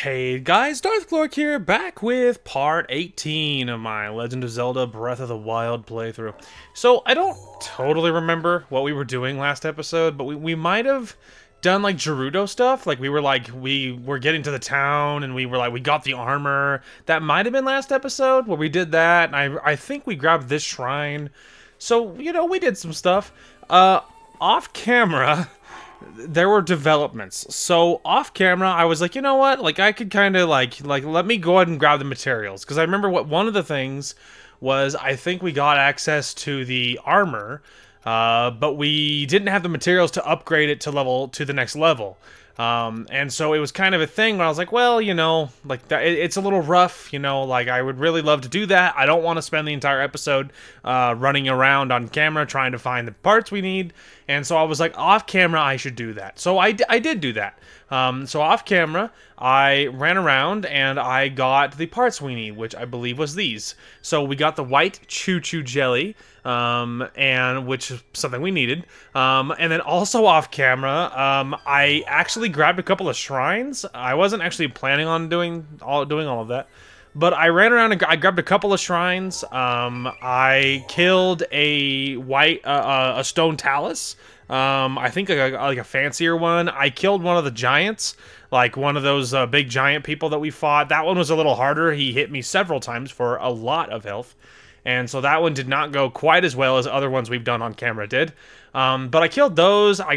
Hey guys, Darth Glork here, back with part 18 of my Legend of Zelda Breath of the Wild playthrough. So, I don't totally remember what we were doing last episode, but we might have done, like, Gerudo stuff. Like, we were getting to the town, and we got the armor. That might have been last episode, where we did that, and I think we grabbed this shrine. So, you know, we did some stuff. Off camera... there were developments. So off camera, I was like, you know what? Like I could kind of like let me go ahead and grab the materials, because I remember what one of the things was. I think we got access to the armor, but we didn't have the materials to upgrade it to the next level. And so it was kind of a thing where I was like, well, you know, like it's a little rough, you know, like I would really love to do that. I don't want to spend the entire episode running around on camera trying to find the parts we need. And so I was like, off camera, I should do that. So I did do that. So off camera, I ran around and I got the parts we need, which I believe was these. So we got the white choo-choo jelly, and which is something we needed. And then also off camera, I actually grabbed a couple of shrines. I wasn't actually planning on doing all of that. But I ran around and I grabbed a couple of shrines. I killed a stone talus. I think like a fancier one. I killed one of the giants, like one of those big giant people that we fought. That one was a little harder. He hit me several times for a lot of health. And so that one did not go quite as well as other ones we've done on camera did. But I killed those. I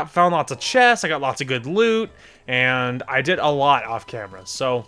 found lots of chests. I got lots of good loot, and I did a lot off camera. So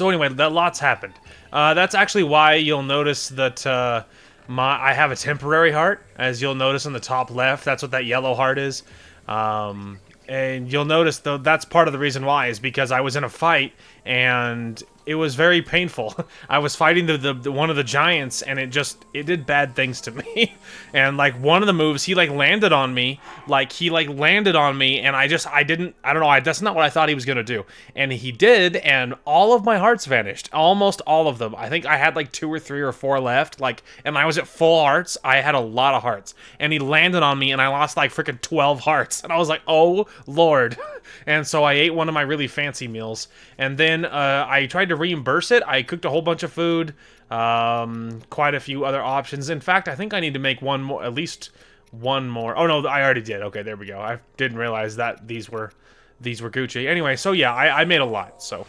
anyway, that lots happened. That's actually why you'll notice that I have a temporary heart, as you'll notice in the top left. That's what that yellow heart is. And you'll notice, though, that's part of the reason why, is because I was in a fight, and it was very painful. I was fighting the one of the giants, and it did bad things to me. And like one of the moves, he landed on me, and I don't know, that's not what I thought he was gonna do. And he did, and all of my hearts vanished, almost all of them. I think I had like 2 or 3 or 4 left, and I was at full hearts. I had a lot of hearts, and he landed on me, and I lost like freaking 12 hearts, and I was like, oh Lord. And so I ate one of my really fancy meals, and then I tried to reimburse it. I cooked a whole bunch of food, quite a few other options. In fact, I think I need to make one more, at least one more. Oh no, I already did. Okay, there we go. I didn't realize that these were Gucci. Anyway, so yeah, I made a lot. So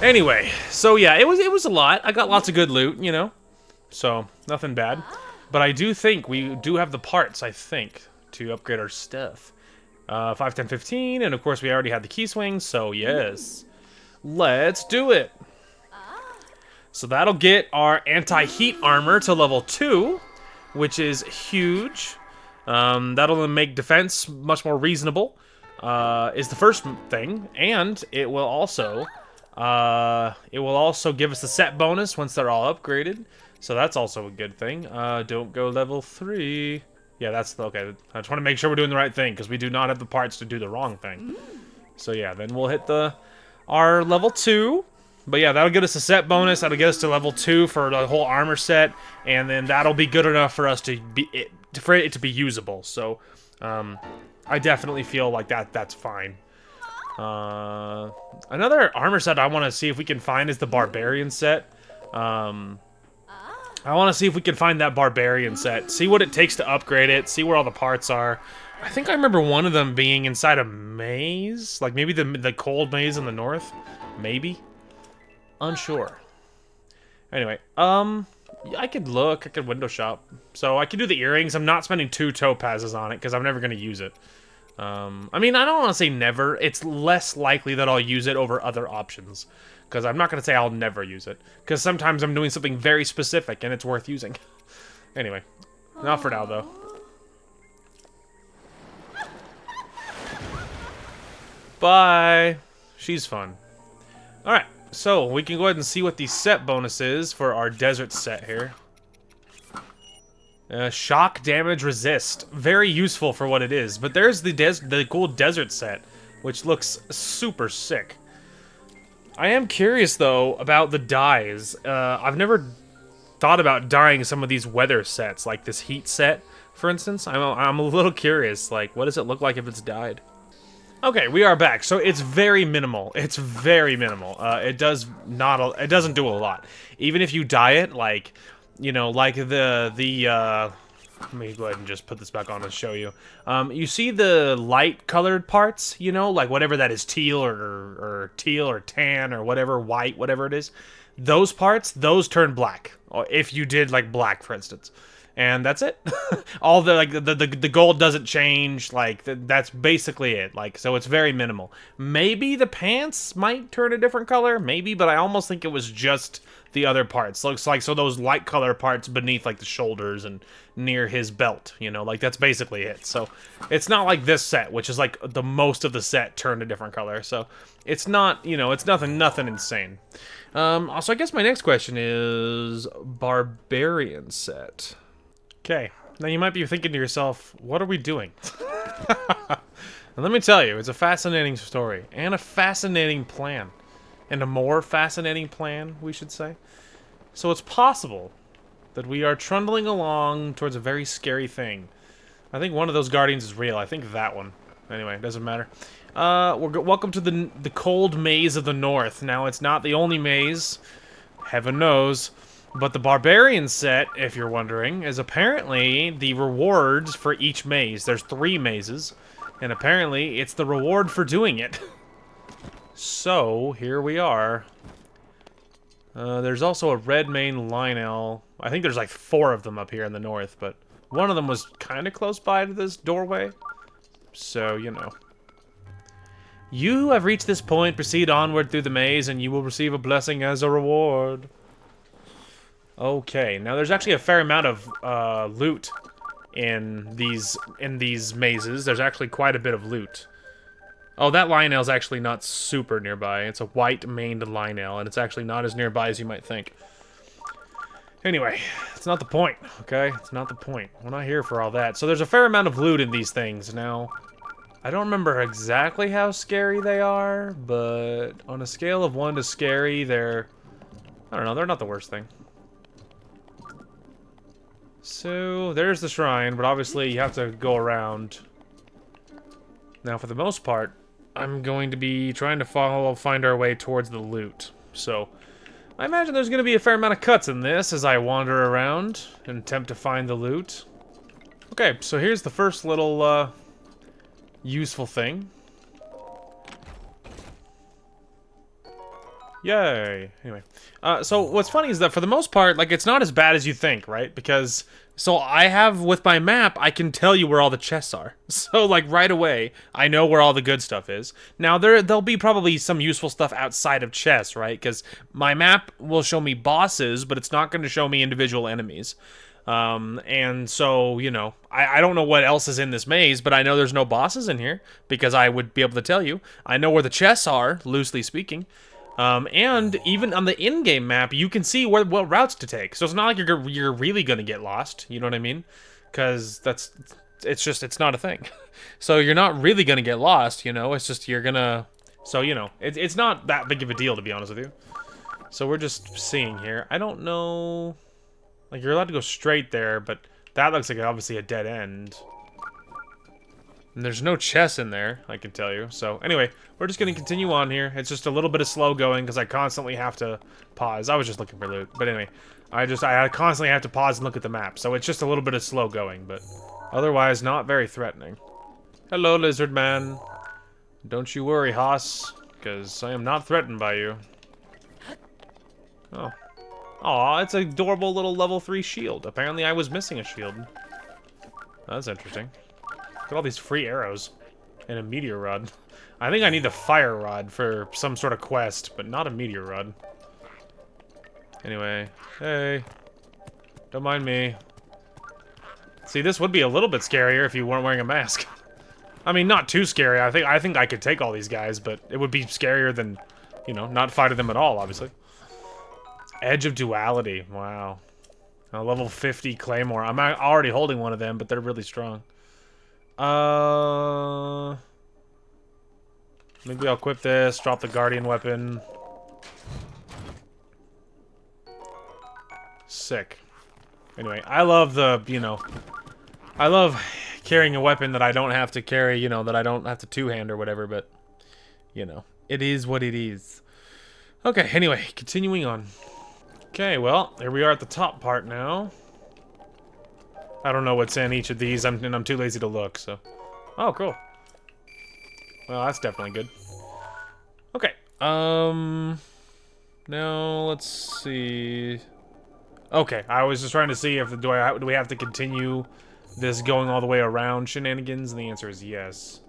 anyway, so yeah, it was a lot. I got lots of good loot, you know, so nothing bad. But I do think we do have the parts, I think, to upgrade our stuff. 5, 10, 15, and of course we already had the key swings, so yes. Let's do it. So that'll get our anti-heat armor to level 2, which is huge. That'll make defense much more reasonable, is the first thing, and it will also give us the set bonus once they're all upgraded. So that's also a good thing. Don't go level 3. Yeah, that's okay. I just want to make sure we're doing the right thing, because we do not have the parts to do the wrong thing. So yeah, then we'll hit our level 2. But yeah, that'll get us a set bonus. That'll get us to level 2 for the whole armor set, and then that'll be good enough for us for it to be usable. So I definitely feel like that's fine. Another armor set I want to see if we can find is the Barbarian set. I want to see if we can find that Barbarian set, see what it takes to upgrade it, see where all the parts are. I think I remember one of them being inside a maze, like maybe the cold maze in the north, maybe? Unsure. Anyway, I could window shop. So I could do the earrings. I'm not spending 2 topazes on it, because I'm never going to use it. I mean, I don't want to say never. It's less likely that I'll use it over other options. Because I'm not going to say I'll never use it. Because sometimes I'm doing something very specific and it's worth using. Anyway, not for now, though. Bye! She's fun. Alright, so we can go ahead and see what the set bonus is for our desert set here. Shock damage resist. Very useful for what it is. But there's the cool desert set, which looks super sick. I am curious, though, about the dyes. I've never thought about dyeing some of these weather sets, like this heat set, for instance. I'm a little curious, like, what does it look like if it's dyed? Okay, we are back. So it's very minimal. It's very minimal. It doesn't do a lot. Even if you dye it, like, you know, like let me go ahead and just put this back on and show you. You see the light-colored parts, you know, like whatever that is, teal or teal or tan or whatever, white, whatever it is. Those parts, those turn black. Or if you did like black, for instance. And that's it. All the like the gold doesn't change. Like that's basically it. Like so, it's very minimal. Maybe the pants might turn a different color. Maybe, but I almost think it was just the other parts. Looks like so those light color parts beneath like the shoulders and near his belt. You know, like that's basically it. So it's not like this set, which is like the most of the set turned a different color. So it's not, you know, it's nothing insane. Also, I guess my next question is Barbarian Set. Okay, now you might be thinking to yourself, what are we doing? And let me tell you, it's a fascinating story, and a fascinating plan. And a more fascinating plan, we should say. So it's possible that we are trundling along towards a very scary thing. I think one of those guardians is real. I think that one. Anyway, it doesn't matter. Welcome to the cold maze of the north. Now, it's not the only maze. Heaven knows. But the Barbarian Set, if you're wondering, is apparently the rewards for each maze. There's 3 mazes, and apparently it's the reward for doing it. So, here we are. There's also a red mane Lionel. I think there's like 4 of them up here in the north, but one of them was kind of close by to this doorway. So, you know. You have reached this point. Proceed onward through the maze, and you will receive a blessing as a reward. Okay, now there's actually a fair amount of loot in these mazes. There's actually quite a bit of loot. Oh, that Lionel's actually not super nearby. It's a white-maned Lionel, and it's actually not as nearby as you might think. Anyway, it's not the point, okay? It's not the point. We're not here for all that. So there's a fair amount of loot in these things. Now, I don't remember exactly how scary they are, but on a scale of 1 to scary, they're... I don't know, they're not the worst thing. So, there's the shrine, but obviously you have to go around. Now, for the most part, I'm going to be trying to find our way towards the loot. So, I imagine there's going to be a fair amount of cuts in this as I wander around and attempt to find the loot. Okay, so here's the first little, useful thing. Yay. Anyway. So what's funny is that for the most part, like, it's not as bad as you think, right? Because, so I have, with my map, I can tell you where all the chests are. So, like, right away, I know where all the good stuff is. Now, there'll be probably some useful stuff outside of chests, right? Because my map will show me bosses, but it's not going to show me individual enemies. And so, you know, I don't know what else is in this maze, but I know there's no bosses in here, because I would be able to tell you. I know where the chests are, loosely speaking. And even on the in-game map, you can see what routes to take. So it's not like you're really gonna get lost. You know what I mean? Because it's not a thing. So you're not really gonna get lost. You know, it's just you're gonna. So you know, it's not that big of a deal, to be honest with you. So we're just seeing here. I don't know. Like, you're allowed to go straight there, but that looks like obviously a dead end. And there's no chest in there, I can tell you. So, anyway, we're just going to continue on here. It's just a little bit of slow going because I constantly have to pause. I was just looking for loot. But anyway, I constantly have to pause and look at the map. So it's just a little bit of slow going, but otherwise not very threatening. Hello, lizard man. Don't you worry, Haas, because I am not threatened by you. Oh. Aw, it's an adorable little level 3 shield. Apparently I was missing a shield. That's interesting. Look at all these free arrows. And a meteor rod. I think I need the fire rod for some sort of quest, but not a meteor rod. Anyway, hey. Don't mind me. See, this would be a little bit scarier if you weren't wearing a mask. I mean, not too scary. I think I could take all these guys, but it would be scarier than, you know, not fighting them at all, obviously. Edge of Duality. Wow. A level 50 Claymore. I'm already holding one of them, but they're really strong. Maybe I'll equip this, drop the Guardian weapon. Sick. Anyway, I love the, you know, I love carrying a weapon that I don't have to carry, you know, that I don't have to two-hand or whatever, but, you know, it is what it is. Okay, anyway, continuing on. Okay, well, here we are at the top part now. I don't know what's in each of these, and I'm too lazy to look, so... Oh, cool. Well, that's definitely good. Okay, now, let's see... Okay, I was just trying to see if do we have to continue this going all the way around shenanigans, and the answer is yes.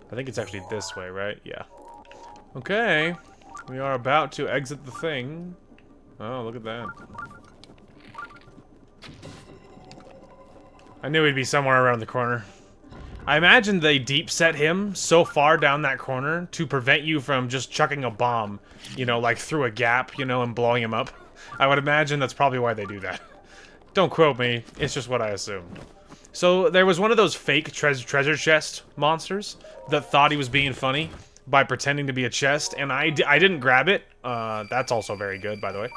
I think it's actually this way, right? Yeah. Okay, we are about to exit the thing. Oh, look at that. I knew he'd be somewhere around the corner. I imagine they deep set him so far down that corner to prevent you from just chucking a bomb, you know, like through a gap, you know, and blowing him up. I would imagine that's probably why they do that. Don't quote me, it's just what I assumed. So there was one of those fake treasure chest monsters that thought he was being funny by pretending to be a chest, and I didn't grab it. That's also very good, by the way.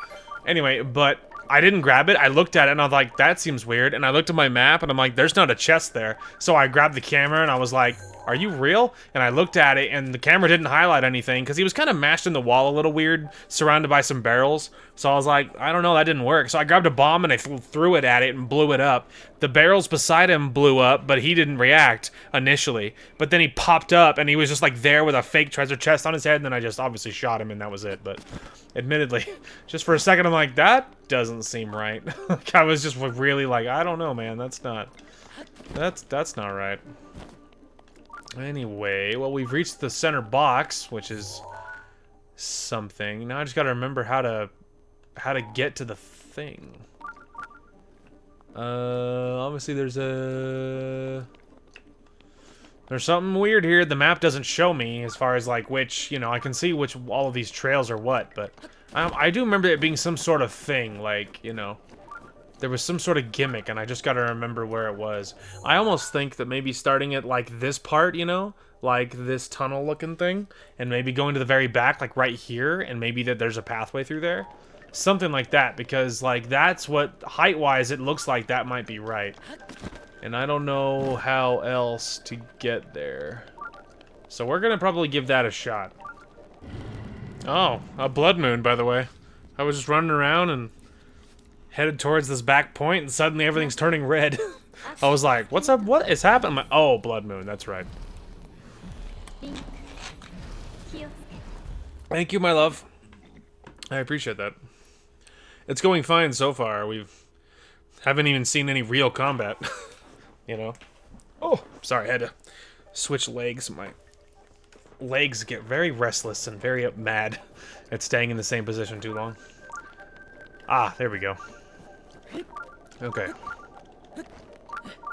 Anyway, but I didn't grab it. I looked at it and I was like, that seems weird. And I looked at my map and I'm like, there's not a chest there. So I grabbed the camera and I was like, are you real? And I looked at it and the camera didn't highlight anything because he was kind of mashed in the wall a little weird, surrounded by some barrels. So I was like, I don't know, that didn't work. So I grabbed a bomb and I threw it at it and blew it up. The barrels beside him blew up, but he didn't react initially. But then he popped up and he was just like there with a fake treasure chest on his head, and then I just obviously shot him and that was it. But admittedly, just for a second I'm like, that doesn't seem right. Like, I was just really like, I don't know, man, that's not right. Anyway, well, we've reached the center box, which is something. Now I just gotta remember how to get to the thing. Obviously there's something weird here. The map doesn't show me as far as like which, you know, I can see which all of these trails are what, but I do remember it being some sort of thing, like, you know, there was some sort of gimmick, and I just gotta remember where it was. I almost think that maybe starting at, like, this part, you know? Like, this tunnel-looking thing, and maybe going to the very back, like, right here, and maybe that there's a pathway through there. Something like that, because, like, that's what, height-wise, it looks like that might be right. And I don't know how else to get there. So we're gonna probably give that a shot. Oh, a blood moon, by the way. I was just running around and headed towards this back point, and suddenly everything's turning red. I was like, what's up? What is happening? I'm like, oh, blood moon, that's right. Thank you, my love. I appreciate that. It's going fine so far. Haven't even seen any real combat. You know? Oh, sorry, I had to switch legs. My legs get very restless and very mad at staying in the same position too long. Ah, there we go. Okay.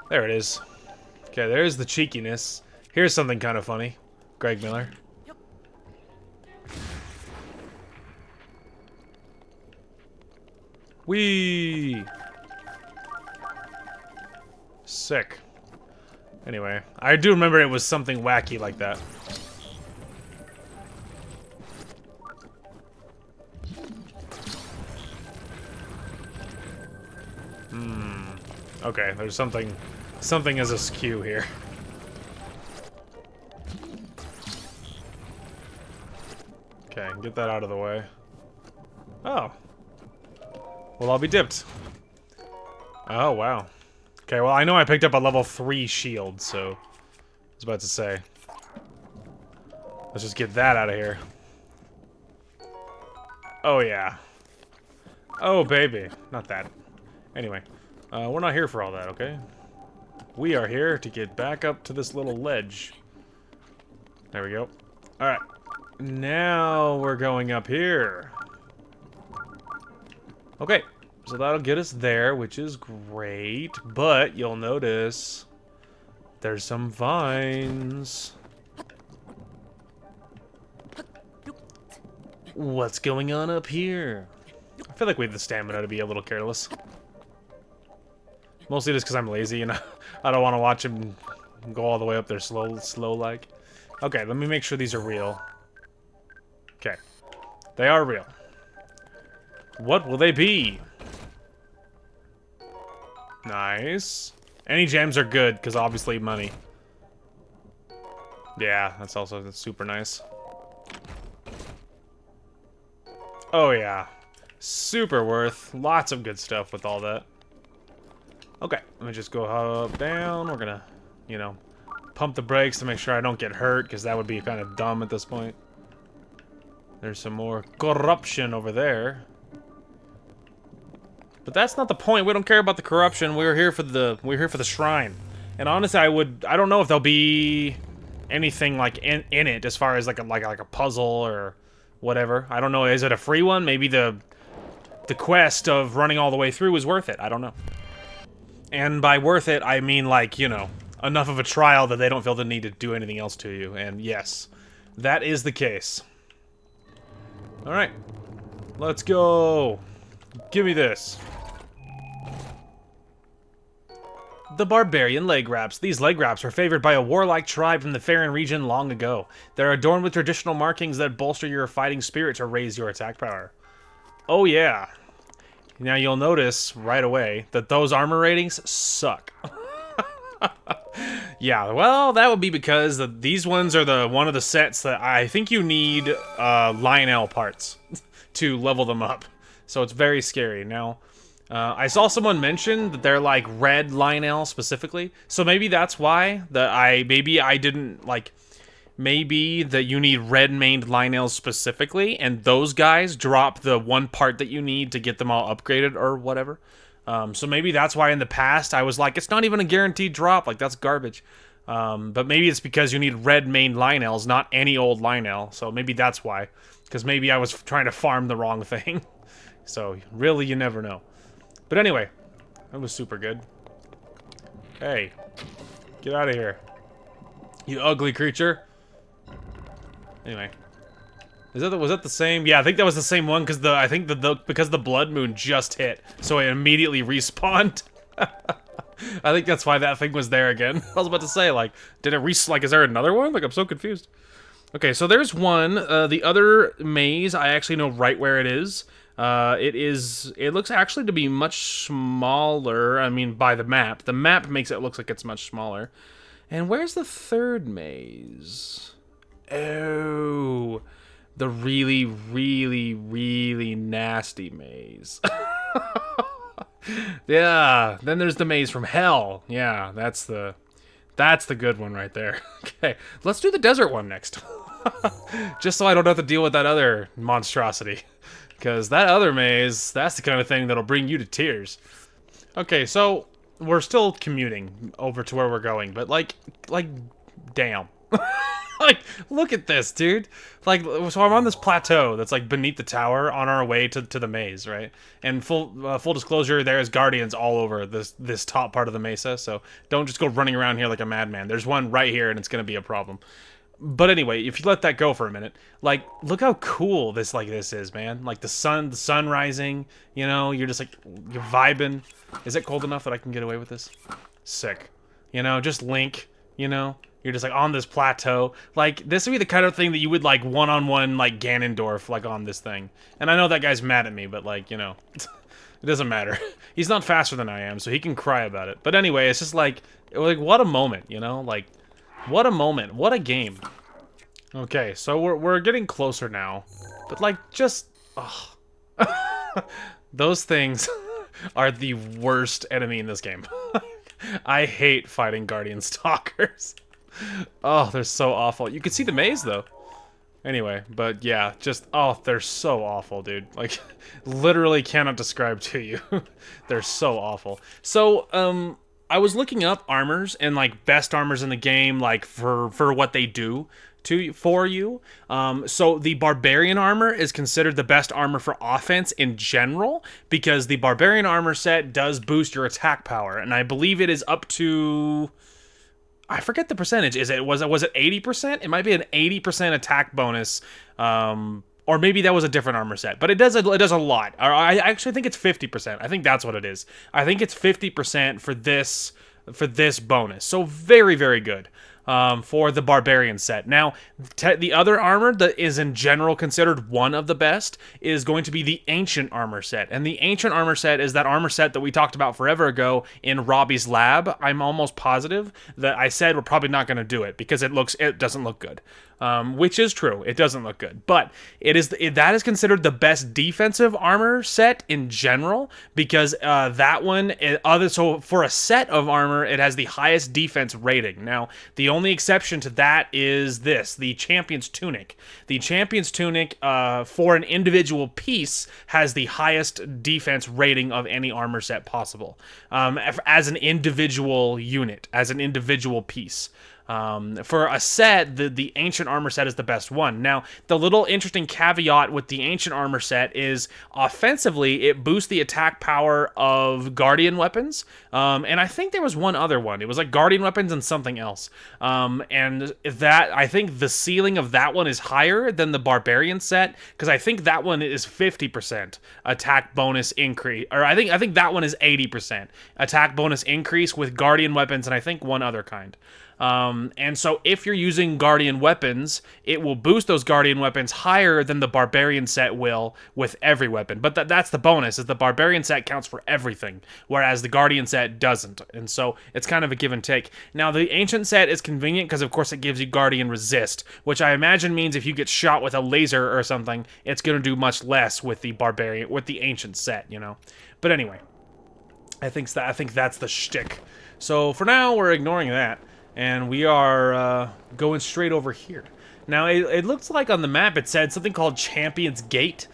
There it is. Okay, there's the cheekiness. Here's something kind of funny. Greg Miller. Whee! Sick. Anyway, I do remember it was something wacky like that. Okay, there's something is askew here. Okay, get that out of the way. Oh. Well, I'll be dipped. Oh, wow. Okay, well, I know I picked up a level 3 shield, so I was about to say. Let's just get that out of here. Oh, yeah. Oh, baby. Not that. Anyway. We're not here for all that, okay? We are here to get back up to this little ledge. There we go. Alright. Now we're going up here. Okay. So that'll get us there, which is great. But you'll notice there's some vines. What's going on up here? I feel like we have the stamina to be a little careless. Mostly just because I'm lazy and I don't want to watch him go all the way up there slow like. Okay, let me make sure these are real. Okay. They are real. What will they be? Nice. Any gems are good, because obviously money. Yeah, that's super nice. Oh yeah. Super worth. Lots of good stuff with all that. Okay, let me just go up, down. We're gonna, you know, pump the brakes to make sure I don't get hurt, because that would be kind of dumb at this point. There's some more corruption over there. But that's not the point. We don't care about the corruption. We're here for the shrine. And honestly, I don't know if there'll be anything like in it as far as like a puzzle or whatever. I don't know. Is it a free one? Maybe the quest of running all the way through is worth it. I don't know. And by worth it, I mean like, you know, enough of a trial that they don't feel the need to do anything else to you. And yes, that is the case. All right. Let's go. Give me this. The Barbarian leg wraps. These leg wraps were favored by a warlike tribe from the Faerun region long ago. They're adorned with traditional markings that bolster your fighting spirit to raise your attack power. Oh yeah. Now you'll notice right away that those armor ratings suck. Yeah, well, that would be because these ones are one of the sets that I think you need Lionel parts to level them up. So it's very scary. Now, I saw someone mention that they're like red Lionel specifically. So maybe that's why maybe I didn't like. Maybe that you need red-maned Lionels specifically, and those guys drop the one part that you need to get them all upgraded or whatever. So maybe that's why in the past I was like, it's not even a guaranteed drop, like that's garbage. But maybe it's because you need red-maned Lionels, not any old Lionel. So maybe that's why, because maybe I was trying to farm the wrong thing. So really, you never know. But anyway, that was super good. Hey, get out of here, you ugly creature. Anyway, was that the same? Yeah, I think that was the same one because because the blood moon just hit, so it immediately respawned. I think that's why that thing was there again. I was about to say, like, did it is there another one? Like, I'm so confused. Okay, so there's one. The other maze, I actually know right where it is. It looks actually to be much smaller. I mean, by the map. The map makes it look like it's much smaller. And where's the third maze? Oh, the really, really, really nasty maze. Yeah, then there's the maze from hell. Yeah, that's the good one right there. Okay, let's do the desert one next. Just so I don't have to deal with that other monstrosity. Because that other maze, that's the kind of thing that'll bring you to tears. Okay, so we're still commuting over to where we're going, but like, damn. Like, look at this, dude. Like, so I'm on this plateau that's like beneath the tower on our way to the maze, right? And full disclosure, there's guardians all over this top part of the mesa, so don't just go running around here like a madman. There's one right here, and it's gonna be a problem. But anyway, if you let that go for a minute, like, look how cool this is, man. Like the sun rising, you know, you're just like, you're vibing. Is it cold enough that I can get away with this? Sick. You know, just Link, you know? You're just like on this plateau. Like, this would be the kind of thing that you would like one-on-one like Ganondorf like on this thing. And I know that guy's mad at me, but like, you know, it doesn't matter. He's not faster than I am, so he can cry about it. But anyway, it's just like what a moment, you know? Like, what a moment. What a game. Okay, so we're getting closer now. But like, just those things are the worst enemy in this game. I hate fighting Guardian Stalkers. Oh, they're so awful. You can see the maze, though. Anyway, but yeah, just, oh, they're so awful, dude. Like, literally cannot describe to you. They're so awful. So, I was looking up armors and, like, best armors in the game, like, for what they do for you. So the Barbarian armor is considered the best armor for offense in general, because the Barbarian Armor Set does boost your attack power, and I believe it is up to... I forget the percentage. Was it 80%? It might be an 80% attack bonus, or maybe that was a different armor set. But it does a lot. I actually think it's 50%. I think that's what it is. I think it's 50% for this bonus. So very, very good. for the Barbarian set. Now, the other armor that is in general considered one of the best is going to be the Ancient Armor Set. And the Ancient Armor Set is that armor set that we talked about forever ago in Robbie's lab. I'm almost positive that I said we're probably not going to do it because it doesn't look good. Which is true. It doesn't look good. But that is considered the best defensive armor set in general because that one, so for a set of armor, it has the highest defense rating. Now, the only exception to that is the Champion's Tunic. The Champion's Tunic, for an individual piece, has the highest defense rating of any armor set possible. As an individual unit, as an individual piece. For a set, the Ancient Armor Set is the best one. Now, the little interesting caveat with the Ancient Armor Set is, offensively, it boosts the attack power of Guardian weapons, and I think there was one other one. It was like Guardian weapons and something else. And that, I think the ceiling of that one is higher than the Barbarian set, because I think that one is 50% attack bonus increase, or I think that one is 80% attack bonus increase with Guardian weapons, and I think one other kind. And so if you're using Guardian weapons, it will boost those Guardian weapons higher than the Barbarian set will with every weapon. But that's the bonus, is the Barbarian set counts for everything, whereas the Guardian set doesn't. And so it's kind of a give and take. Now, the Ancient set is convenient because, of course, it gives you Guardian Resist, which I imagine means if you get shot with a laser or something, it's going to do much less with the Ancient set, you know? But anyway, I think that's the shtick. So for now, we're ignoring that. And we are going straight over here. Now, it looks like on the map it said something called Champion's Gate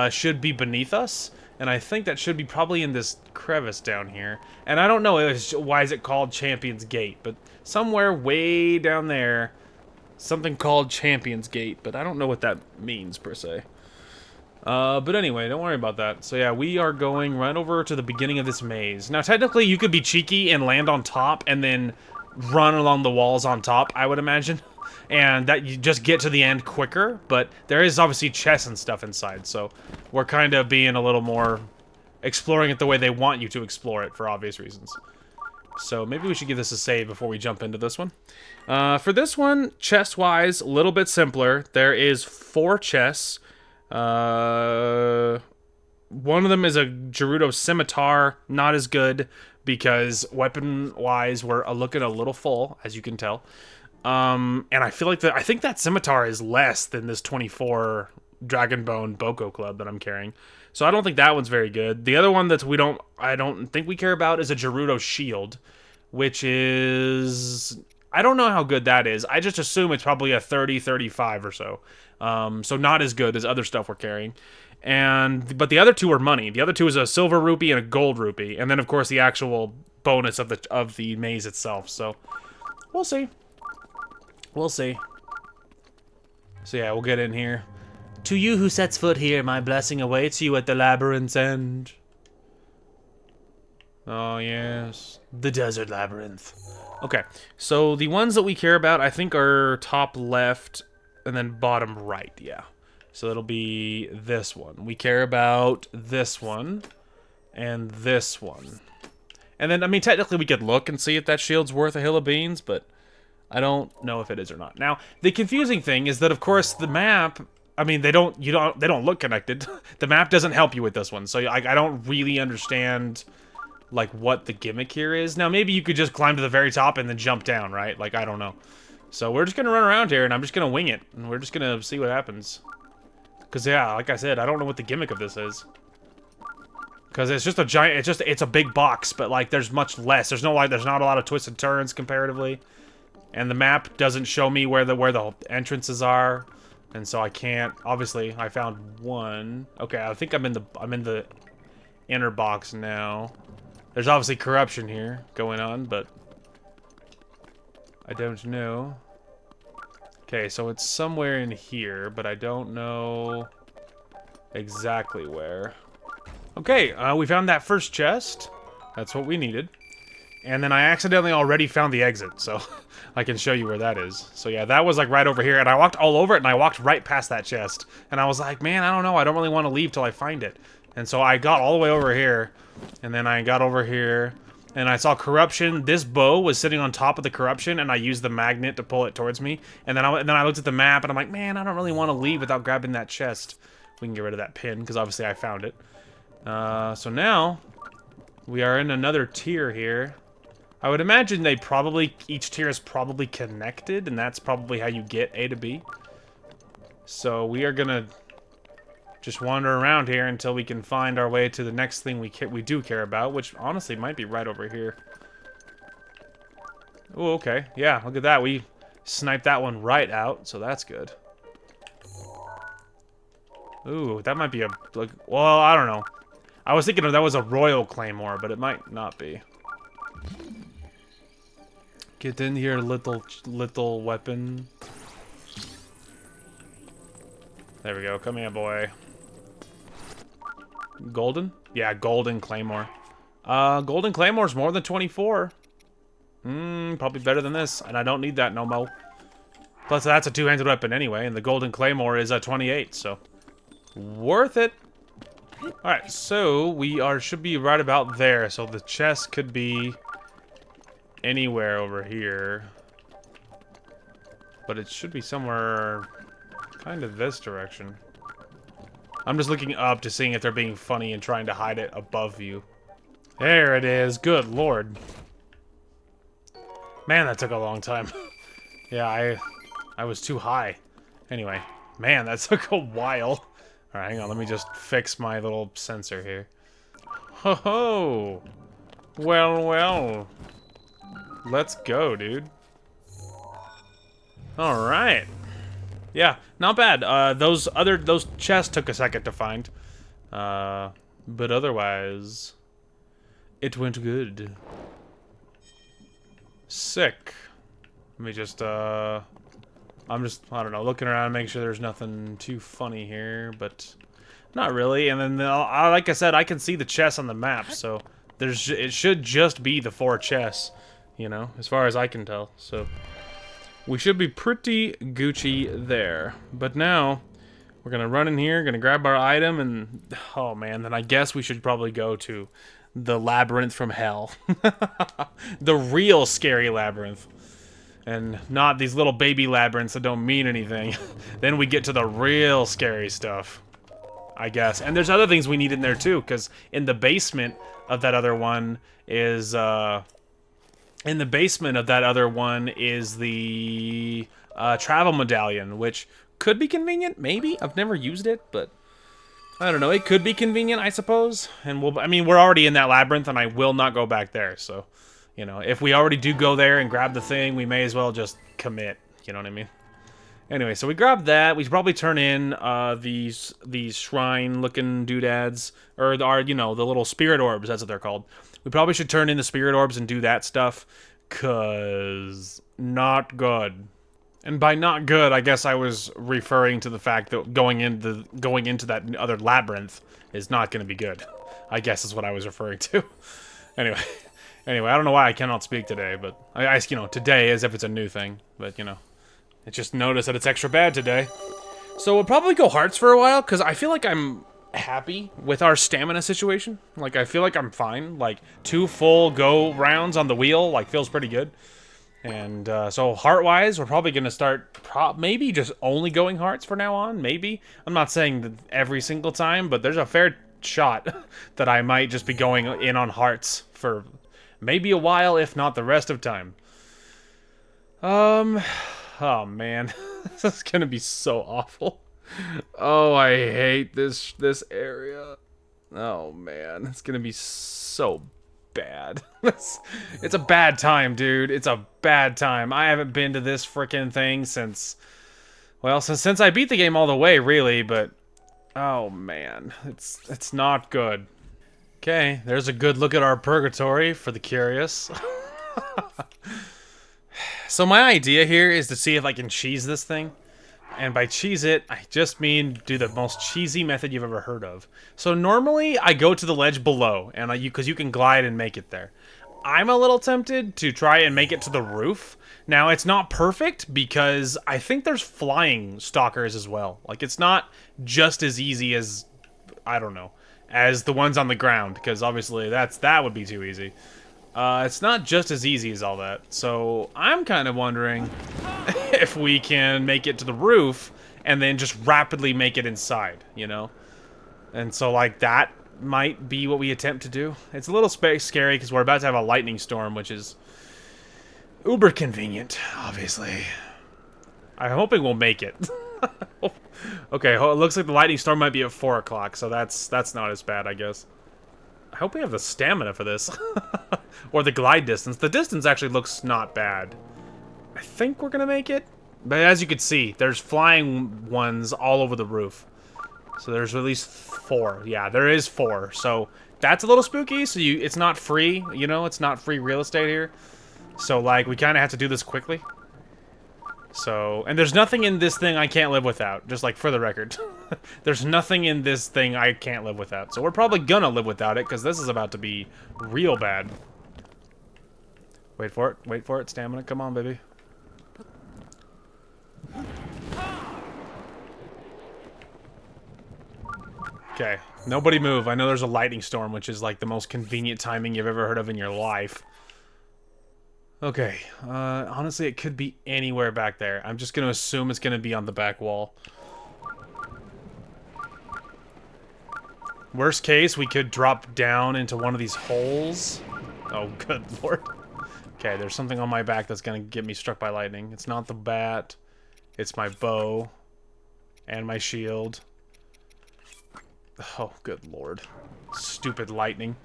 should be beneath us. And I think that should be probably in this crevice down here. And I don't know why is it called Champion's Gate, but somewhere way down there, something called Champion's Gate. But I don't know what that means, per se. But anyway, don't worry about that. So yeah, we are going right over to the beginning of this maze. Now, technically, you could be cheeky and land on top and then run along the walls on top, I would imagine, and that you just get to the end quicker, but there is obviously chests and stuff inside, so we're kind of being a little more exploring it the way they want you to explore it for obvious reasons. So maybe we should give this a save before we jump into this one. For this one, chest-wise, a little bit simpler. There is 4 chests. One of them is a Gerudo Scimitar, not as good, because weapon-wise, we're looking a little full, as you can tell. And I feel like I think that Scimitar is less than this 24 Dragonbone Boko Club that I'm carrying. So I don't think that one's very good. The other one that I don't think we care about is a Gerudo Shield, which is, I don't know how good that is. I just assume it's probably a 30, 35 or so. So not as good as other stuff we're carrying. But the other 2 are money. The other 2 is a silver rupee and a gold rupee, and then of course the actual bonus of the maze itself. So we'll see. We'll see. So yeah, we'll get in here. To you who sets foot here, my blessing awaits you at the labyrinth's end. Oh yes, the desert labyrinth. Okay, so the ones that we care about, I think, are top left and then bottom right. Yeah. So it'll be this one. We care about this one and this one. And then, I mean, technically we could look and see if that shield's worth a hill of beans, but I don't know if it is or not. Now, the confusing thing is that, of course, the map, I mean, they don't look connected. The map doesn't help you with this one, so I don't really understand, like, what the gimmick here is. Now, maybe you could just climb to the very top and then jump down, right? Like, I don't know. So we're just gonna run around here, and I'm just gonna wing it, and we're just gonna see what happens. Because, yeah, like I said, I don't know what the gimmick of this is. Because it's just a giant, it's a big box, but, like, there's much less. There's not a lot of twists and turns, comparatively. And the map doesn't show me where the entrances are. And so I can't, obviously, I found one. Okay, I think I'm in the inner box now. There's obviously corruption here going on, but I don't know. Okay, so it's somewhere in here, but I don't know exactly where. Okay, we found that first chest. That's what we needed. And then I accidentally already found the exit, so I can show you where that is. So yeah, that was like right over here, and I walked all over it, and I walked right past that chest. And I was like, man, I don't know, I don't really want to leave till I find it. And so I got all the way over here, and then I got over here, and I saw corruption. This bow was sitting on top of the corruption, and I used the magnet to pull it towards me. And then I looked at the map, and I'm like, man, I don't really want to leave without grabbing that chest. We can get rid of that pin, because obviously I found it. So now, we are in another tier here. I would imagine each tier is probably connected, and that's probably how you get A to B. So we are gonna just wander around here until we can find our way to the next thing we do care about, which honestly might be right over here. Oh, okay. Yeah, look at that. We sniped that one right out, so that's good. Ooh, that might be a... well, I don't know. I was thinking that was a royal claymore, but it might not be. Get in here, little weapon. There we go. Come here, boy. Golden? Yeah, golden claymore. Golden claymore's more than 24. Probably better than this, and I don't need that no mo. Plus, that's a two-handed weapon anyway, and the golden claymore is a 28, so worth it. All right, so we should be right about there. So the chest could be anywhere over here, but it should be somewhere kind of this direction. I'm just looking up to seeing if they're being funny and trying to hide it above you. There it is. Good lord. Man, that took a long time. Yeah, I was too high. Anyway, man, that took a while. Alright, hang on, let me just fix my little sensor here. Ho ho! Well, well. Let's go, dude. Alright. Yeah, not bad. Those chests took a second to find. But otherwise, it went good. Sick. Let me just, I don't know, looking around, make sure there's nothing too funny here, but not really. And then, like I said, I can see the chests on the map, so it should just be the 4 chests, you know, as far as I can tell. So we should be pretty Gucci there. But now, we're gonna run in here, gonna grab our item, and, oh man, then I guess we should probably go to the labyrinth from hell. The real scary labyrinth. And not these little baby labyrinths that don't mean anything. Then we get to the real scary stuff, I guess. And there's other things we need in there too, because in the basement of that other one is the travel medallion, which could be convenient, maybe. I've never used it, but I don't know. It could be convenient, I suppose. And we're already in that labyrinth, and I will not go back there, so... You know, if we already do go there and grab the thing, we may as well just commit. You know what I mean? Anyway, so we grabbed that. We should probably turn in these shrine-looking doodads, or you know, the little spirit orbs. That's what they're called. We probably should turn in the spirit orbs and do that stuff, cause not good. And by not good, I guess I was referring to the fact that going into that other labyrinth is not going to be good. I guess is what I was referring to. Anyway. Anyway, I don't know why I cannot speak today, but you know, today as if it's a new thing, but you know, I just noticed that it's extra bad today. So we'll probably go hearts for a while, because I feel like I'm happy with our stamina situation. Like, I feel like I'm fine. Like, 2 full go rounds on the wheel, like, feels pretty good. And so heart-wise, we're probably going to start maybe just only going hearts for now on, maybe. I'm not saying that every single time, but there's a fair shot that I might just be going in on hearts for... maybe a while, if not the rest of time. Oh man, this is gonna be so awful. Oh, I hate this area. Oh man, it's gonna be so bad. It's a bad time, dude. It's a bad time. I haven't been to this frickin' thing since I beat the game all the way, really. But oh man, it's not good. Okay, there's a good look at our purgatory for the curious. So my idea here is to see if I can cheese this thing. And by cheese it, I just mean do the most cheesy method you've ever heard of. So normally, I go to the ledge below, and because you can glide and make it there. I'm a little tempted to try and make it to the roof. Now, it's not perfect, because I think there's flying stalkers as well. Like, it's not just as easy as, I don't know, as the ones on the ground, because obviously that would be too easy. It's not just as easy as all that. So I'm kind of wondering if we can make it to the roof and then just rapidly make it inside, you know? And so, like, that might be what we attempt to do. It's a little scary because we're about to have a lightning storm, which is uber convenient, obviously. I'm hoping we'll make it. Okay, it looks like the lightning storm might be at 4 o'clock, so that's not as bad, I guess. I hope we have the stamina for this. Or the glide distance. The distance actually looks not bad. I think we're gonna make it. But as you can see, there's flying ones all over the roof. So there's at least 4. Yeah, there is 4. So that's a little spooky. So it's not free, you know? It's not free real estate here. So, like, we kind of have to do this quickly. So, and there's nothing in this thing I can't live without. Just, like, for the record. There's nothing in this thing I can't live without. So we're probably gonna live without it, because this is about to be real bad. Wait for it. Wait for it. Stamina. Come on, baby. Okay. Nobody move. I know there's a lightning storm, which is, like, the most convenient timing you've ever heard of in your life. Okay. Honestly, it could be anywhere back there. I'm just gonna assume it's gonna be on the back wall. Worst case, we could drop down into one of these holes. Oh, good lord. Okay, there's something on my back that's gonna get me struck by lightning. It's not the bat. It's my bow. And my shield. Oh, good lord. Stupid lightning.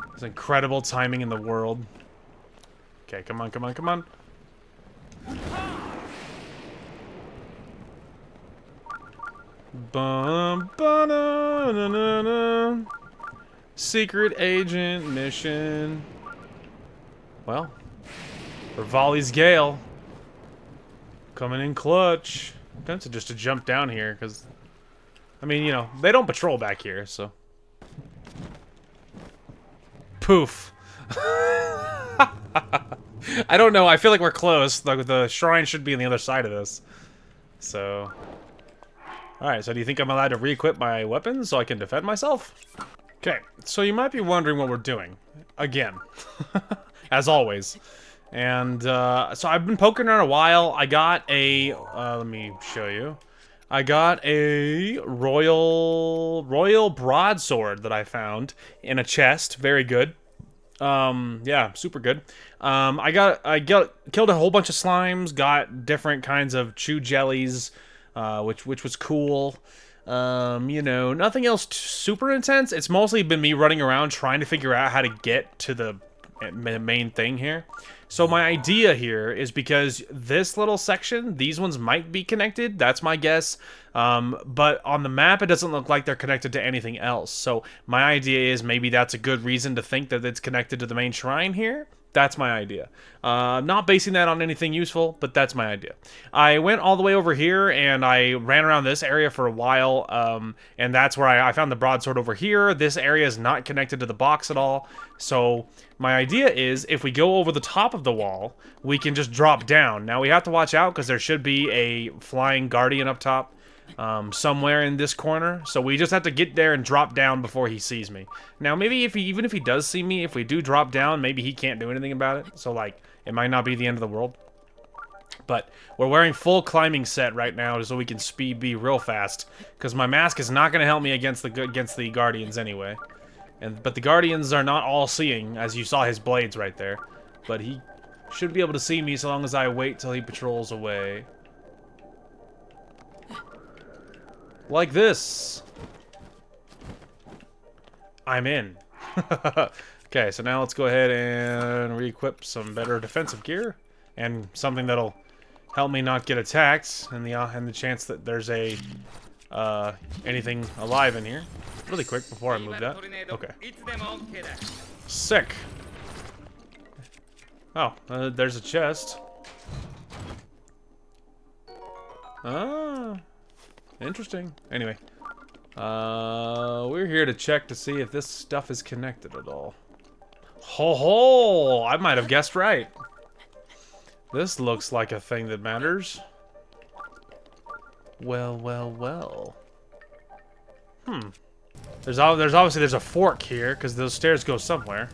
There's incredible timing in the world. Okay, come on, come on, come on. Bum, ba, na, na, na, na. Secret agent mission. Well, Rivali's Gale. Coming in clutch. I'm tempted just to jump down here, because... I mean, you know, they don't patrol back here, so... Poof. I don't know, I feel like we're close. Like, the shrine should be on the other side of this. So... Alright, so do you think I'm allowed to re-equip my weapons so I can defend myself? Okay, so you might be wondering what we're doing. Again. As always. And, so I've been poking around a while. I got a... let me show you. I got a royal broadsword that I found in a chest. Very good. Yeah, super good. I killed a whole bunch of slimes, got different kinds of chew jellies, which was cool. You know, nothing else super intense. It's mostly been me running around trying to figure out how to get to the main thing here. So my idea here is, because this little section, these ones might be connected, that's my guess, but on the map it doesn't look like they're connected to anything else. So my idea is maybe that's a good reason to think that it's connected to the main shrine here. That's my idea. Not basing that on anything useful, but that's my idea. I went all the way over here, and I ran around this area for a while, and that's where I found the broadsword over here. This area is not connected to the box at all, so my idea is, if we go over the top of the wall, we can just drop down. Now, we have to watch out, because there should be a flying guardian up top. Somewhere in this corner, so we just have to get there and drop down before he sees me. Now, maybe even if he does see me, if we do drop down, maybe he can't do anything about it, so, like, it might not be the end of the world. But we're wearing full climbing set right now, so we can speed be real fast, because my mask is not going to help me against the guardians anyway. But the guardians are not all-seeing, as you saw his blades right there. But he should be able to see me so long as I wait till he patrols away. Like this. I'm in. Okay, so now let's go ahead and re-equip some better defensive gear. And something that'll help me not get attacked, and the chance that there's anything alive in here. Really quick before I move that. Okay. Sick. Oh, there's a chest. Ah. Interesting. Anyway. We're here to check to see if this stuff is connected at all. Ho ho! I might have guessed right. This looks like a thing that matters. Well, well, well. There's a fork here, because those stairs go somewhere.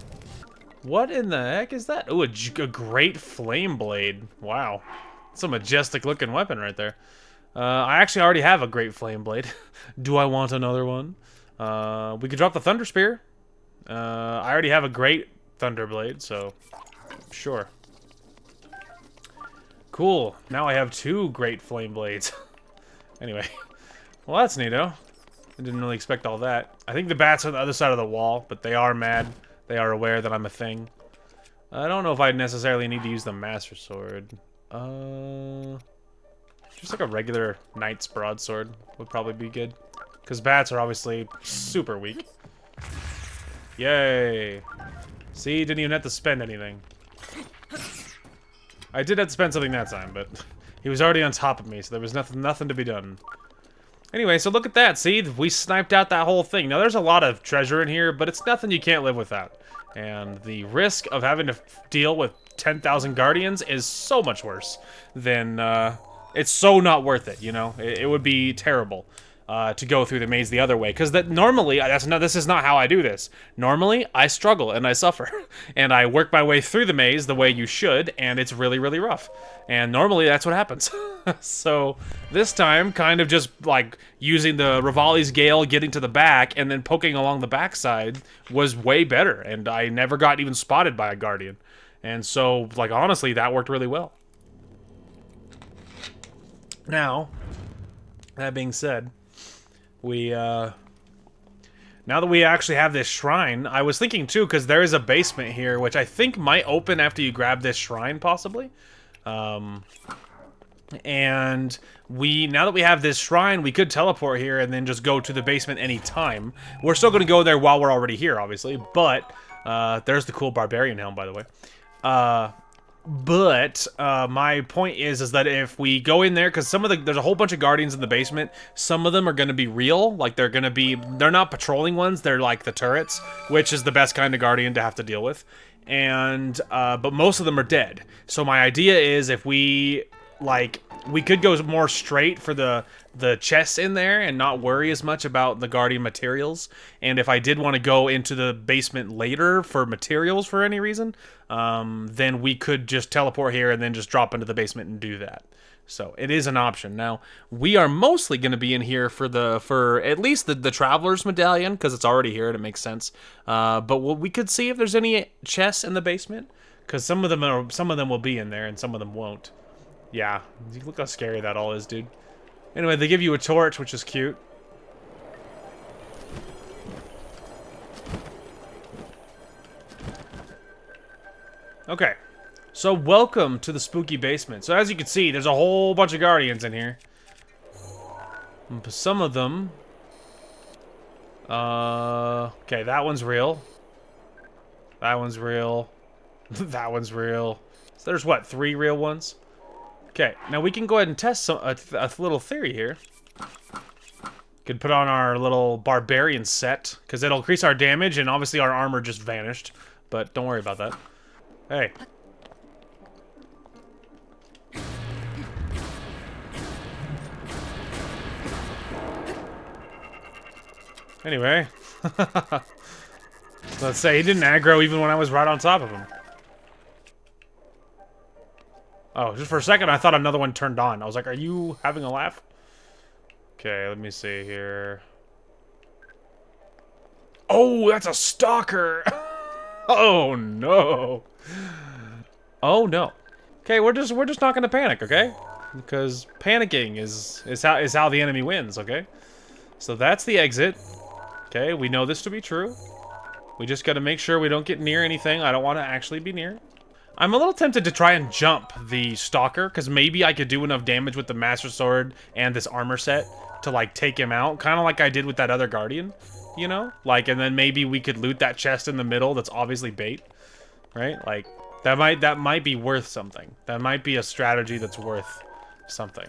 What in the heck is that? Ooh, a great flame blade. Wow. It's a majestic looking weapon right there. I actually already have a great flame blade. Do I want another one? We could drop the thunder spear. I already have a great thunder blade, so sure. Cool. Now I have 2 great flame blades. Anyway, well, that's neato. I didn't really expect all that. I think the bats are on the other side of the wall, but they are mad. They are aware that I'm a thing. I don't know if I necessarily need to use the Master Sword. Just like a regular Knight's Broadsword would probably be good. Because bats are obviously super weak. Yay. See, didn't even have to spend anything. I did have to spend something that time, but he was already on top of me, so there was nothing to be done. Anyway, so look at that. See, we sniped out that whole thing. Now, there's a lot of treasure in here, but it's nothing you can't live without. And the risk of having to deal with 10,000 guardians is so much worse than, it's so not worth it, you know? It would be terrible to go through the maze the other way. Because normally, this is not how I do this. Normally, I struggle and I suffer. And I work my way through the maze the way you should, and it's really, really rough. And normally, that's what happens. So, this time, kind of just, like, using the Rivali's Gale, getting to the back, and then poking along the backside was way better. And I never got even spotted by a Guardian. And so, like, honestly, that worked really well. Now, that being said, now that we actually have this shrine, I was thinking too, because there is a basement here, which I think might open after you grab this shrine, possibly. And now that we have this shrine, we could teleport here and then just go to the basement anytime. We're still going to go there while we're already here, obviously, but there's the cool Barbarian Helm, by the way. But my point is that if we go in there, because there's a whole bunch of guardians in the basement. Some of them are going to be real, like they're not patrolling ones. They're like the turrets, which is the best kind of guardian to have to deal with. And but most of them are dead. So my idea is if we could go more straight for the chests in there and not worry as much about the guardian materials. And if I did want to go into the basement later for materials for any reason, then we could just teleport here and then just drop into the basement and do that. So it is an option. Now, we are mostly going to be in here for at least the Traveler's Medallion, because it's already here and it makes sense. But we could see if there's any chests in the basement, because some of them will be in there and some of them won't. Yeah, look how scary that all is, dude. Anyway, they give you a torch, which is cute. Okay, so welcome to the spooky basement. So as you can see, there's a whole bunch of guardians in here. Some of them... okay, that one's real. That one's real. That one's real. So there's, what, 3 real ones? Okay, now we can go ahead and test a little theory here. Could put on our little Barbarian set, because it'll increase our damage, and obviously our armor just vanished. But don't worry about that. Hey. Anyway. Let's say he didn't aggro even when I was right on top of him. Oh, just for a second, I thought another one turned on. I was like, are you having a laugh? Okay, let me see here. Oh, that's a stalker! Oh, no. Oh, no. Okay, we're just not gonna panic, okay? Because panicking is how the enemy wins, okay? So that's the exit. Okay, we know this to be true. We just gotta make sure we don't get near anything I don't want to actually be near. I'm a little tempted to try and jump the Stalker, because maybe I could do enough damage with the Master Sword and this armor set to, like, take him out. Kind of like I did with that other Guardian, you know? Like, and then maybe we could loot that chest in the middle that's obviously bait, right? Like, that might be worth something. That might be a strategy that's worth something.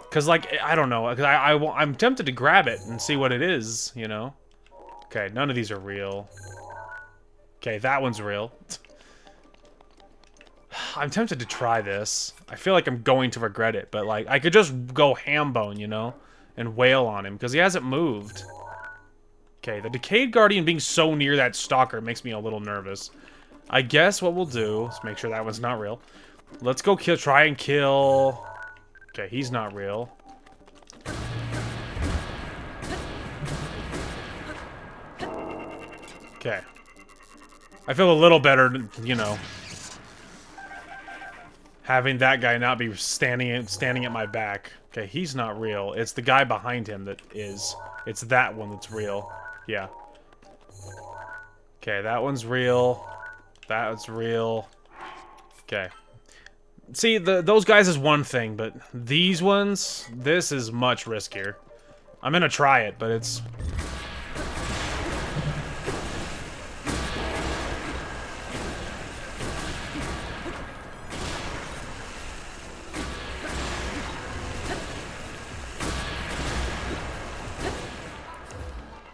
Because, like, I don't know. Because I'm tempted to grab it and see what it is, you know? Okay, none of these are real. Okay, that one's real. I'm tempted to try this. I feel like I'm going to regret it, but, like, I could just go ham bone, you know? And wail on him, because he hasn't moved. Okay, the Decayed Guardian being so near that Stalker makes me a little nervous. I guess what we'll do is make sure that one's not real. Let's go try and kill... Okay, he's not real. Okay. I feel a little better, you know, having that guy not be standing at my back. Okay, he's not real. It's the guy behind him that is. It's that one that's real. Yeah. Okay, that one's real. That's real. Okay. See, those guys is one thing, but these ones, this is much riskier. I'm gonna try it, but it's...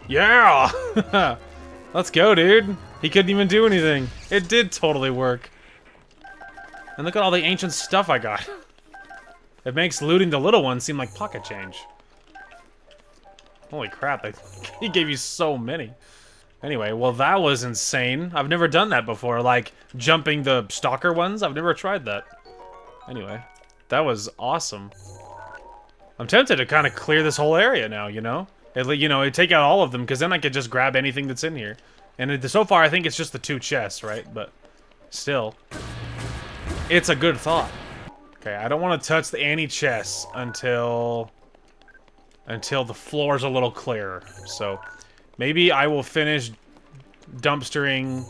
Yeah! Let's go, dude. He couldn't even do anything. It did totally work. And look at all the ancient stuff I got. It makes looting the little ones seem like pocket change. Holy crap, he gave you so many. Anyway, well that was insane. I've never done that before, like jumping the stalker ones. I've never tried that. Anyway, that was awesome. I'm tempted to kind of clear this whole area now, you know? You know, take out all of them, because then I could just grab anything that's in here. And so far, I think it's just the 2 chests, right? But still, it's a good thought. Okay, I don't want to touch the anti-chests until the floor's a little clearer. So maybe I will finish dumpstering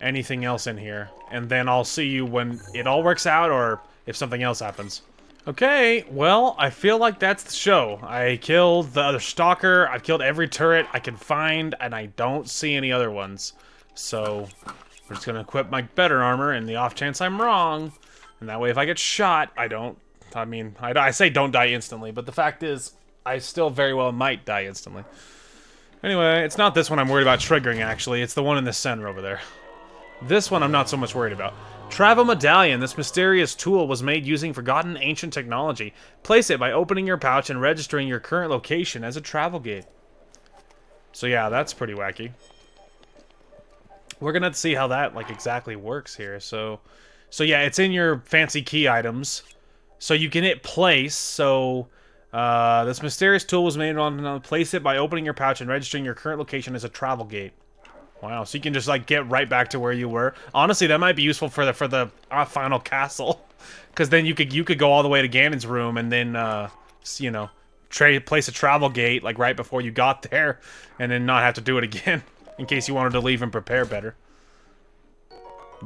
anything else in here, and then I'll see you when it all works out, or if something else happens. Okay, well, I feel like that's the show. I killed the other stalker, I've killed every turret I can find, and I don't see any other ones. So, we're just gonna equip my better armor in the off chance I'm wrong. And that way if I get shot, I say don't die instantly, but the fact is, I still very well might die instantly. Anyway, it's not this one I'm worried about triggering, actually. It's the one in the center over there. This one I'm not so much worried about. Travel Medallion. This mysterious tool was made using forgotten ancient technology. Place it by opening your pouch and registering your current location as a travel gate. So yeah, that's pretty wacky. We're gonna have to see how that exactly works here. So yeah, it's in your fancy key items. So you can hit place. So this mysterious tool was made on place it by opening your pouch and registering your current location as a travel gate. Wow, so you can just get right back to where you were. Honestly, that might be useful for the final castle, because then you could go all the way to Ganon's room and then you know, place a travel gate right before you got there, and then not have to do it again in case you wanted to leave and prepare better.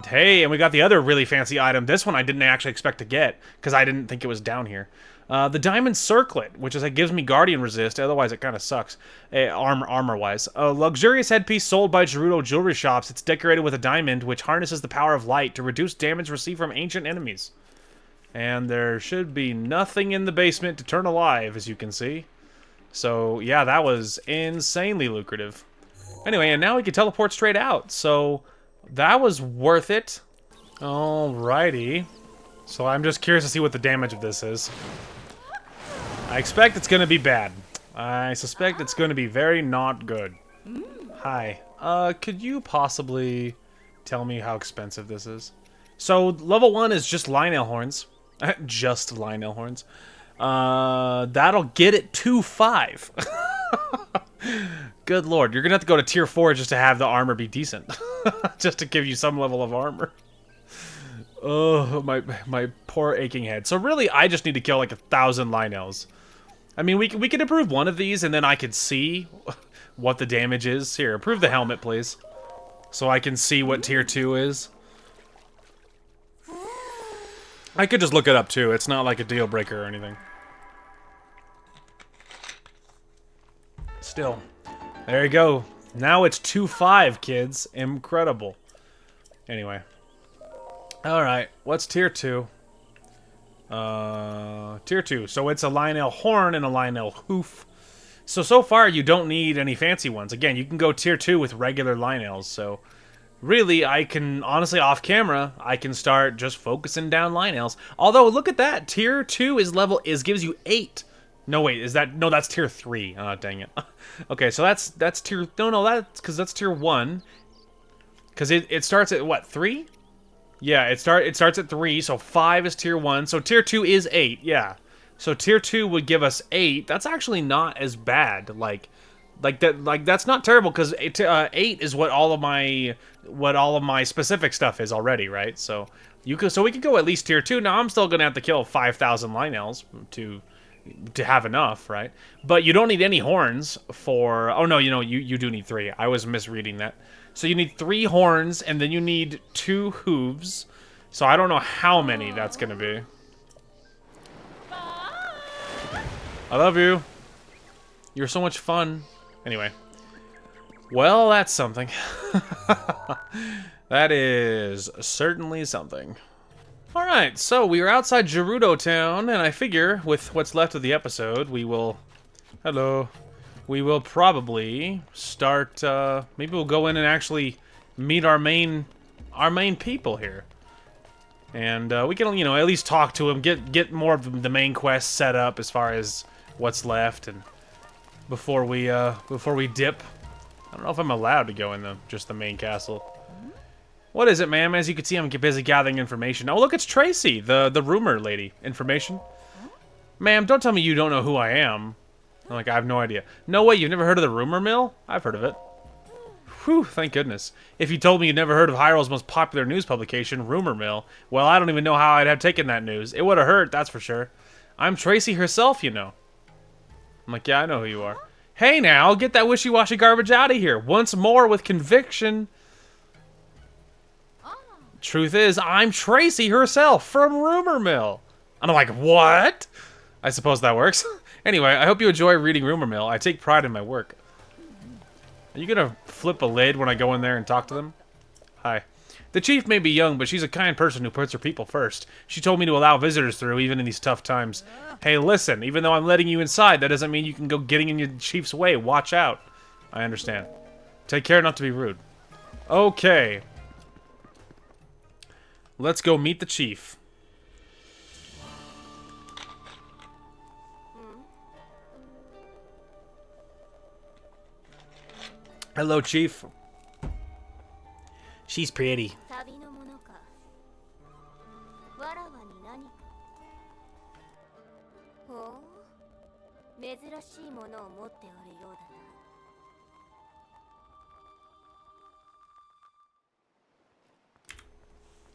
Hey, and we got the other really fancy item. This one I didn't actually expect to get because I didn't think it was down here. The Diamond Circlet, which gives me Guardian Resist, otherwise it kind of sucks, armor-wise. A luxurious headpiece sold by Gerudo jewelry shops. It's decorated with a diamond, which harnesses the power of light to reduce damage received from ancient enemies. And there should be nothing in the basement to turn alive, as you can see. So, yeah, that was insanely lucrative. Anyway, and now we can teleport straight out, so that was worth it. Alrighty. So I'm just curious to see what the damage of this is. I expect it's gonna be bad. I suspect it's gonna be very not good. Hi. Could you possibly tell me how expensive this is? So, level 1 is just Lionel horns. Just Lionel horns. That'll get it to 5. Good lord, you're gonna have to go to tier 4 just to have the armor be decent. Just to give you some level of armor. Oh, my poor aching head. So really, I just need to kill 1,000 Lionels. I mean, we could improve one of these, and then I could see what the damage is. Here, improve the helmet, please. So I can see what tier 2 is. I could just look it up, too. It's not like a deal breaker or anything. Still. There you go. Now it's 2-5, kids. Incredible. Anyway. Alright, what's tier 2? Tier 2. So it's a Lionel horn and a Lionel hoof. So far you don't need any fancy ones. Again, you can go tier 2 with regular Lionels. So really, I can, honestly, off camera, I can start just focusing down Lionels. Although, look at that. Tier 2 gives you 8 No, wait, is that... No, that's tier 3. Oh, dang it. Okay, so that's tier... No, that's... Because that's tier 1. Because it starts at, what, 3? Yeah, it starts at 3, so 5 is tier 1. So tier 2 is 8, yeah. So tier 2 would give us 8. That's actually not as bad. Like that's not terrible, because 8 is what all of my specific stuff is already, right? So we could go at least tier 2. Now I'm still gonna have to kill 5,000 Lionels to have enough, right? But you don't need any horns for... Oh no, you do need 3. I was misreading that. So you need 3 horns, and then you need 2 hooves. So I don't know how many that's gonna be. I love you. You're so much fun. Anyway. Well, that's something. That is certainly something. Alright, so we are outside Gerudo Town, and I figure, with what's left of the episode, we will... Hello. We will probably start, maybe we'll go in and actually meet our main people here. And, we can, at least talk to them, get more of the main quest set up as far as what's left, and before we dip. I don't know if I'm allowed to go in just the main castle. What is it, ma'am? As you can see, I'm busy gathering information. Oh, look, it's Tracy, the rumor lady. Information? Ma'am, don't tell me you don't know who I am. I'm like, I have no idea. No way, you've never heard of the rumor mill? I've heard of it. Whew, thank goodness. If you told me you'd never heard of Hyrule's most popular news publication, Rumor Mill, well, I don't even know how I'd have taken that news. It would have hurt, that's for sure. I'm Tracy herself, I'm like, yeah, I know who you are. Hey now, get that wishy-washy garbage out of here. Once more with conviction. Truth is, I'm Tracy herself from Rumor Mill. And I'm like, what? I suppose that works. Anyway, I hope you enjoy reading Rumor Mill. I take pride in my work. Are you gonna flip a lid when I go in there and talk to them? Hi. The chief may be young, but she's a kind person who puts her people first. She told me to allow visitors through, even in these tough times. Hey, listen, even though I'm letting you inside, that doesn't mean you can go getting in your chief's way. Watch out. I understand. Take care not to be rude. Okay. Let's go meet the chief. Hello, Chief. She's pretty.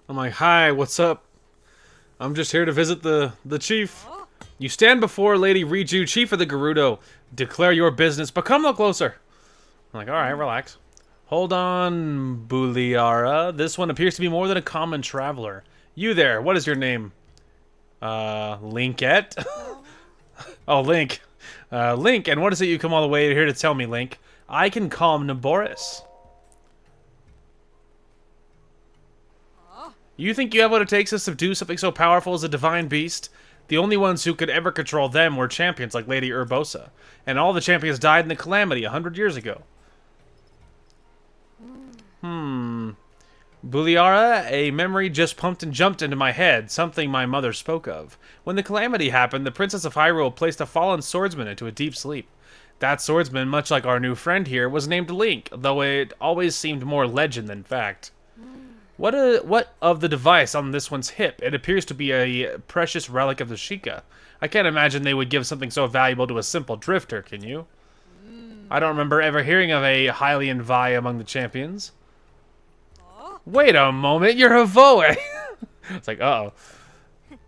I'm like, hi, what's up? I'm just here to visit the chief. You stand before Lady Riju, Chief of the Gerudo. Declare your business, but come no closer. I'm like, alright, relax. Hold on, Buliara. This one appears to be more than a common traveler. You there, what is your name? Linkette? Oh, Link. Link, and what is it you come all the way here to tell me, Link? I can calm Naboris. You think you have what it takes to subdue something so powerful as a divine beast? The only ones who could ever control them were champions like Lady Urbosa. And all the champions died in the calamity 100 years ago. Buliara, a memory just pumped and jumped into my head, something my mother spoke of. When the calamity happened, the Princess of Hyrule placed a fallen swordsman into a deep sleep. That swordsman, much like our new friend here, was named Link, though it always seemed more legend than fact. What of the device on this one's hip? It appears to be a precious relic of the Sheikah. I can't imagine they would give something so valuable to a simple drifter, can you? I don't remember ever hearing of a Hylian Vi among the champions. Wait a moment, you're a Voe! It's like, uh-oh.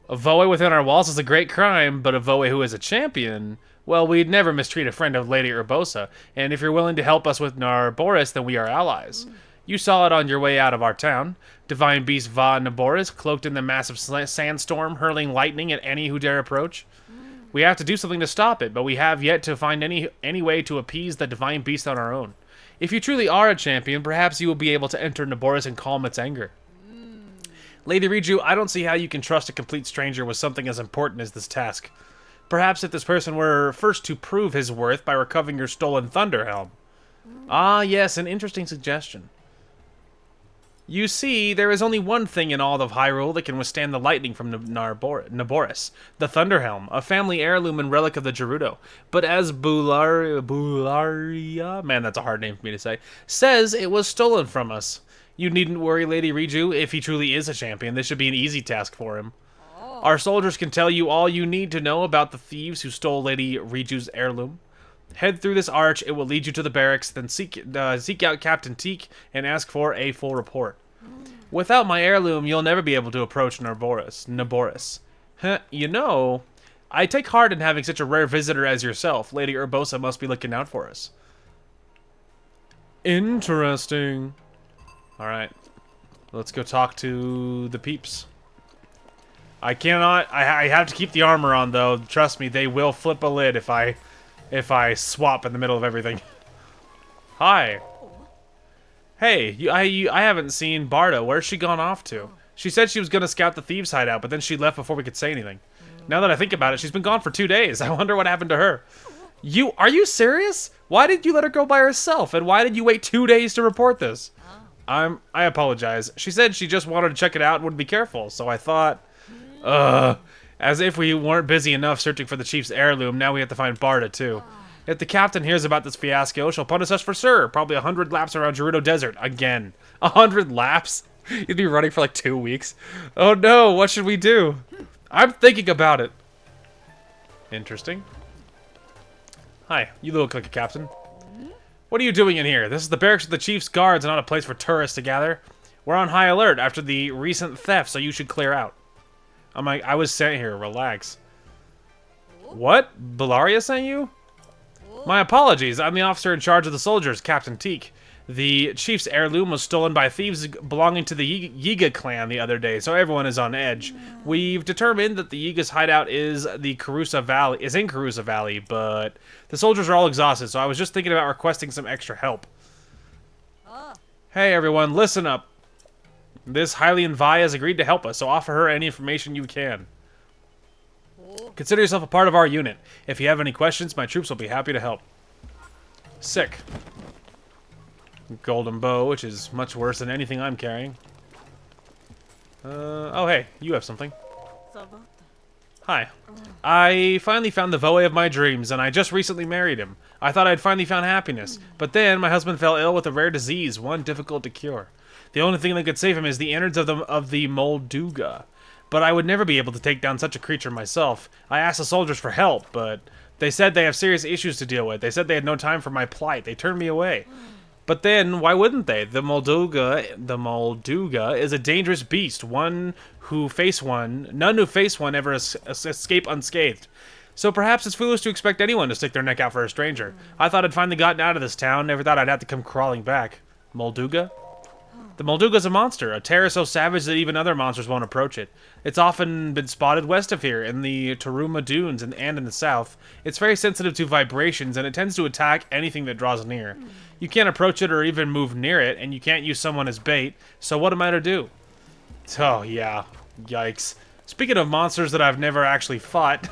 A Voe within our walls is a great crime, but a Voe who is a champion... Well, we'd never mistreat a friend of Lady Urbosa, and if you're willing to help us with Naboris, then we are allies. You saw it on your way out of our town. Divine Beast Va Naboris, cloaked in the massive sandstorm, hurling lightning at any who dare approach. We have to do something to stop it, but we have yet to find any way to appease the Divine Beast on our own. If you truly are a champion, perhaps you will be able to enter Naboris and calm its anger. Lady Riju, I don't see how you can trust a complete stranger with something as important as this task. Perhaps if this person were first to prove his worth by recovering your stolen Thunderhelm. Ah, yes, an interesting suggestion. You see, there is only one thing in all of Hyrule that can withstand the lightning from Naboris, the Thunderhelm, a family heirloom and relic of the Gerudo. But as Bularia, man, that's a hard name for me to say, says it was stolen from us. You needn't worry, Lady Riju, if he truly is a champion, this should be an easy task for him. Our soldiers can tell you all you need to know about the thieves who stole Lady Riju's heirloom. Head through this arch, it will lead you to the barracks, then seek out Captain Teak and ask for a full report. Without my heirloom, you'll never be able to approach Naboris. You know, I take heart in having such a rare visitor as yourself. Lady Urbosa must be looking out for us. Interesting. Alright, let's go talk to the peeps. I have to keep the armor on, though. Trust me, they will flip a lid if I swap in the middle of everything. Hi. Hey, I haven't seen Barda. Where's she gone off to? She said she was going to scout the thieves' hideout, but then she left before we could say anything. Now that I think about it, she's been gone for 2 days. I wonder what happened to her. Are you serious? Why did you let her go by herself? And why did you wait 2 days to report this? I apologize. She said she just wanted to check it out and would be careful, so I thought... as if we weren't busy enough searching for the chief's heirloom, now we have to find Barda, too. If the captain hears about this fiasco, she'll punish us for sure. Probably 100 laps around Gerudo Desert. Again. 100 laps? You'd be running for like 2 weeks. Oh no, what should we do? I'm thinking about it. Interesting. Hi, you look like a captain. What are you doing in here? This is the barracks of the chief's guards and not a place for tourists to gather. We're on high alert after the recent theft, so you should clear out. I'm like, I was sent here. Relax. What? Bularia sent you? My apologies. I'm the officer in charge of the soldiers, Captain Teak. The chief's heirloom was stolen by thieves belonging to the Yiga Clan the other day, so everyone is on edge. We've determined that the Yiga's hideout is in Karusa Valley, but the soldiers are all exhausted, so I was just thinking about requesting some extra help. Hey everyone, listen up. This Hylian Vi has agreed to help us, so offer her any information you can. Consider yourself a part of our unit. If you have any questions, my troops will be happy to help. Sick. Golden bow, which is much worse than anything I'm carrying. Oh hey, you have something. Hi. I finally found the Voe of my dreams, and I just recently married him. I thought I'd finally found happiness, but then my husband fell ill with a rare disease, one difficult to cure. The only thing that could save him is the innards of the Molduga. But I would never be able to take down such a creature myself. I asked the soldiers for help, but they said they have serious issues to deal with. They said they had no time for my plight. They turned me away. But then, why wouldn't they? The Molduga is a dangerous beast. None who face one ever escape unscathed. So perhaps it's foolish to expect anyone to stick their neck out for a stranger. I thought I'd finally gotten out of this town. Never thought I'd have to come crawling back. Molduga? The Molduga's a monster, a terror so savage that even other monsters won't approach it. It's often been spotted west of here, in the Taruma Dunes and in the south. It's very sensitive to vibrations, and it tends to attack anything that draws near. You can't approach it or even move near it, and you can't use someone as bait, so what am I to do? Oh, yeah. Yikes. Speaking of monsters that I've never actually fought,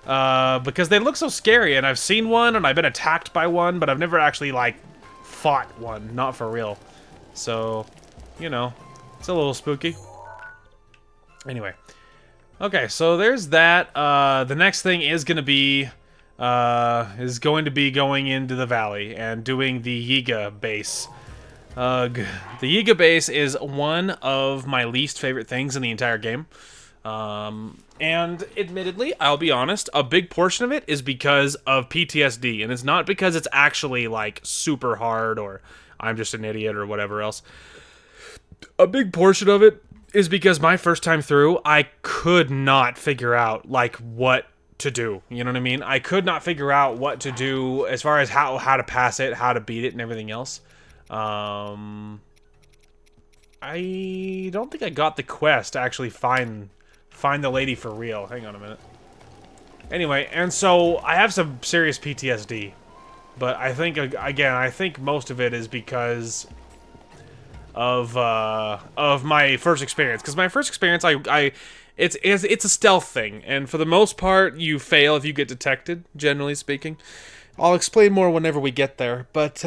because they look so scary, and I've seen one, and I've been attacked by one, but I've never actually, like, fought one. Not for real. So, you know, it's a little spooky. Anyway. Okay, so there's that. The next thing is going to be going into the valley and doing the Yiga base. The Yiga base is one of my least favorite things in the entire game. And admittedly, I'll be honest, a big portion of it is because of PTSD. And it's not because it's actually, like, super hard or I'm just an idiot or whatever else. A big portion of it is because my first time through, I could not figure out, like, what to do. You know what I mean? I could not figure out what to do as far as how to pass it, how to beat it, and everything else. I don't think I got the quest to actually find the lady for real. Hang on a minute. Anyway, and so I have some serious PTSD. But I think, again, I think most of it is because of my first experience. Because my first experience, it's a stealth thing, and for the most part, you fail if you get detected. Generally speaking, I'll explain more whenever we get there. But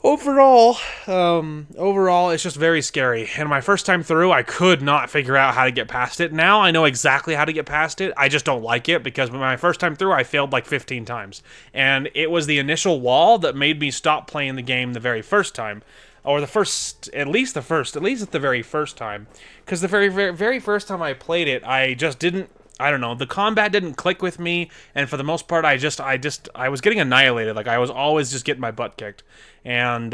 Overall, overall, it's just very scary. And my first time through, I could not figure out how to get past it. Now I know exactly how to get past it. I just don't like it because my first time through, I failed like 15 times. And it was the initial wall that made me stop playing the game the very first time. Or at least at the very first time. Because the very first time I played it, I just didn't, I don't know, the combat didn't click with me, and for the most part, I was getting annihilated. Like, I was always just getting my butt kicked. And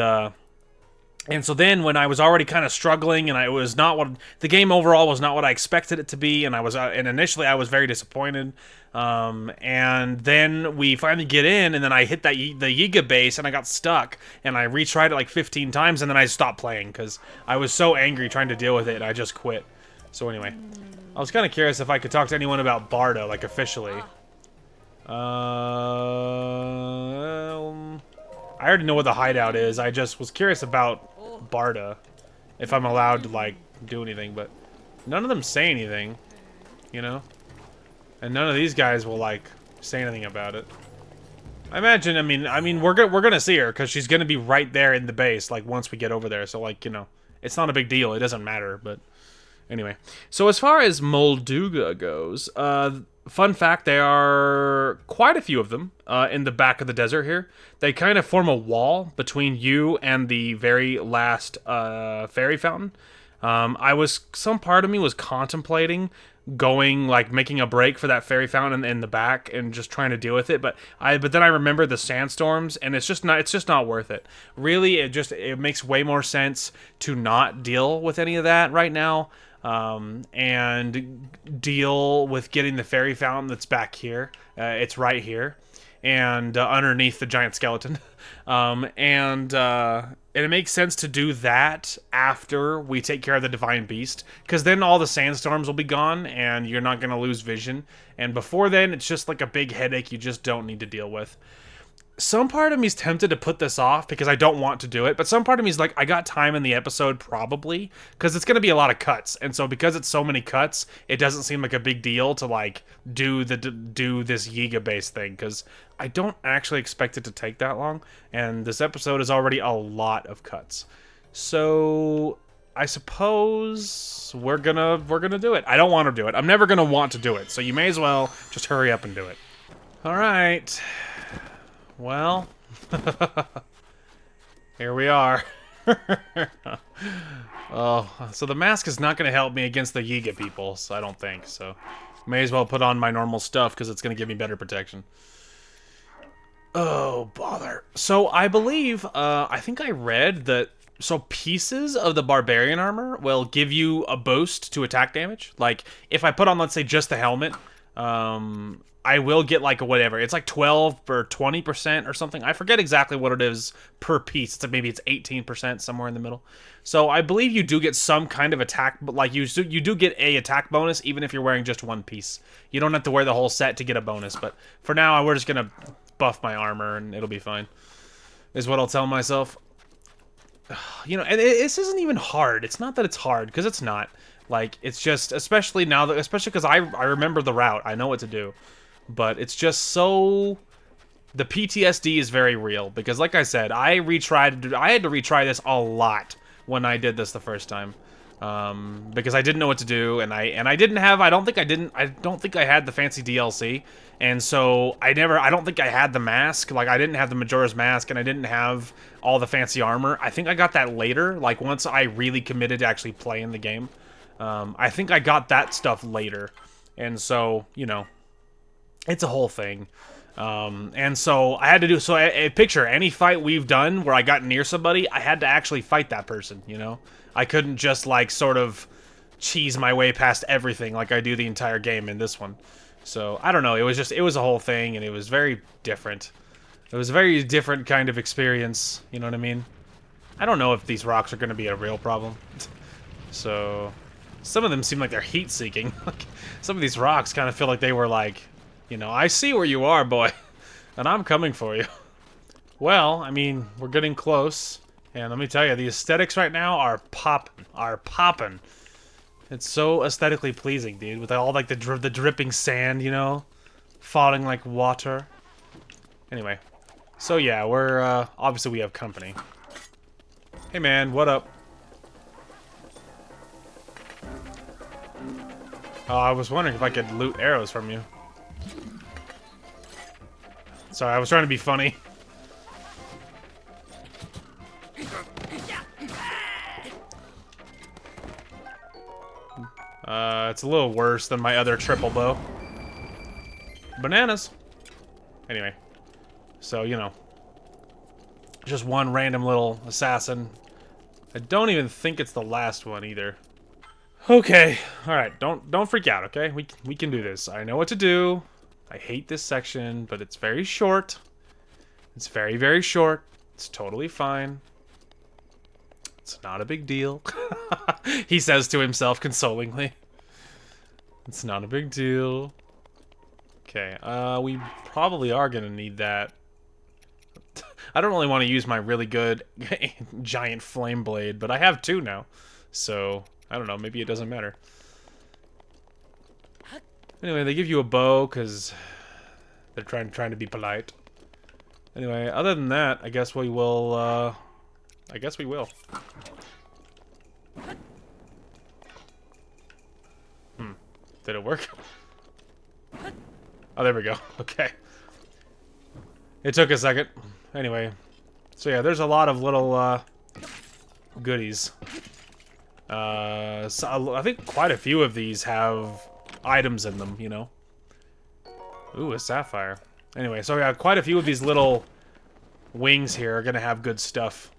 so then when I was already kind of struggling, and I was not what the game overall was not what I expected it to be, and and initially I was very disappointed. And then we finally get in, and then I hit the Yiga base, and I got stuck, and I retried it like 15 times, and then I stopped playing because I was so angry trying to deal with it, and I just quit. So anyway, I was kind of curious if I could talk to anyone about Barda, like officially. I already know what the hideout is. I just was curious about Barda, if I'm allowed to like do anything, but none of them say anything, you know, and none of these guys will like say anything about it. I imagine. I mean, we're gonna see her because she's gonna be right there in the base, like once we get over there. So like, you know, it's not a big deal. It doesn't matter. But anyway, so as far as Molduga goes, fun fact, there are quite a few of them in the back of the desert here. They kind of form a wall between you and the very last fairy fountain. Some part of me was contemplating going, like, making a break for that fairy fountain in the back and just trying to deal with it, but then I remembered the sandstorms, and it's just not worth it. Really, it makes way more sense to not deal with any of that right now. And deal with getting the fairy fountain that's back here. It's right here, and underneath the giant skeleton. And it makes sense to do that after we take care of the divine beast, because then all the sandstorms will be gone, and you're not going to lose vision. And before then, it's just like a big headache you just don't need to deal with. Some part of me is tempted to put this off because I don't want to do it, but some part of me is like, I got time in the episode probably, because it's going to be a lot of cuts, and so because it's so many cuts, it doesn't seem like a big deal to like do this Yiga base thing, because I don't actually expect it to take that long, and this episode is already a lot of cuts. So I suppose we're gonna do it. I don't want to do it. I'm never gonna want to do it, so you may as well just hurry up and do it. All right. Well, here we are. Oh, so the mask is not going to help me against the Yiga people, so I don't think. So, may as well put on my normal stuff because it's going to give me better protection. Oh, bother. So, I believe, I think I read that, so pieces of the Barbarian armor will give you a boost to attack damage. Like, if I put on, let's say, just the helmet, I will get like a whatever. It's like 12 or 20% or something. I forget exactly what it is per piece. Maybe it's 18%, somewhere in the middle. So I believe you do get some kind of attack, but like you do get a attack bonus even if you're wearing just one piece. You don't have to wear the whole set to get a bonus, but for now we're just gonna buff my armor and it'll be fine, is what I'll tell myself. You know, and this isn't even hard. It's not that it's hard, because it's not. Like, it's just, especially because I remember the route. I know what to do. But it's just so... The PTSD is very real, because like I said, I had to retry this a lot when I did this the first time. Because I didn't know what to do, and I didn't have, I don't think I had the fancy DLC, and so I don't think I had the mask. Like, I didn't have the Majora's Mask, and I didn't have all the fancy armor. I think I got that later, like once I really committed to actually playing the game. I think I got that stuff later, and so, you know, it's a whole thing. And so I had to do, so I picture any fight we've done where I got near somebody, I had to actually fight that person, you know? I couldn't just like sort of cheese my way past everything like I do the entire game in this one. So I don't know, it was a whole thing, and it was very different. It was a very different kind of experience, you know what I mean? I don't know if these rocks are going to be a real problem. So some of them seem like they're heat-seeking. Some of these rocks kind of feel like they were like, you know, I see where you are, boy, and I'm coming for you. Well, I mean, we're getting close, and let me tell you, the aesthetics right now are popping. It's so aesthetically pleasing, dude, with all like the dripping sand, you know, falling like water. Anyway, so yeah, we're obviously we have company. Hey man, what up? Oh, I was wondering if I could loot arrows from you. Sorry, I was trying to be funny. It's a little worse than my other triple bow. Bananas. Anyway. So, you know. Just one random little assassin. I don't even think it's the last one either. Okay. Alright, don't freak out, okay? We can do this. I know what to do. I hate this section, but it's very short. It's very, very short. It's totally fine. It's not a big deal. He says to himself consolingly. It's not a big deal. Okay, we probably are gonna need that. I don't really want to use my really good giant flame blade, but I have two now. So, I don't know, maybe it doesn't matter. Anyway, they give you a bow because they're trying to be polite. Anyway, other than that, I guess we will, I guess we will. Did it work? Oh, there we go. Okay. It took a second. Anyway. So yeah, there's a lot of little, goodies. So I think quite a few of these have items in them, you know? Ooh, a sapphire. Anyway, so yeah, quite a few of these little wings here are gonna have good stuff.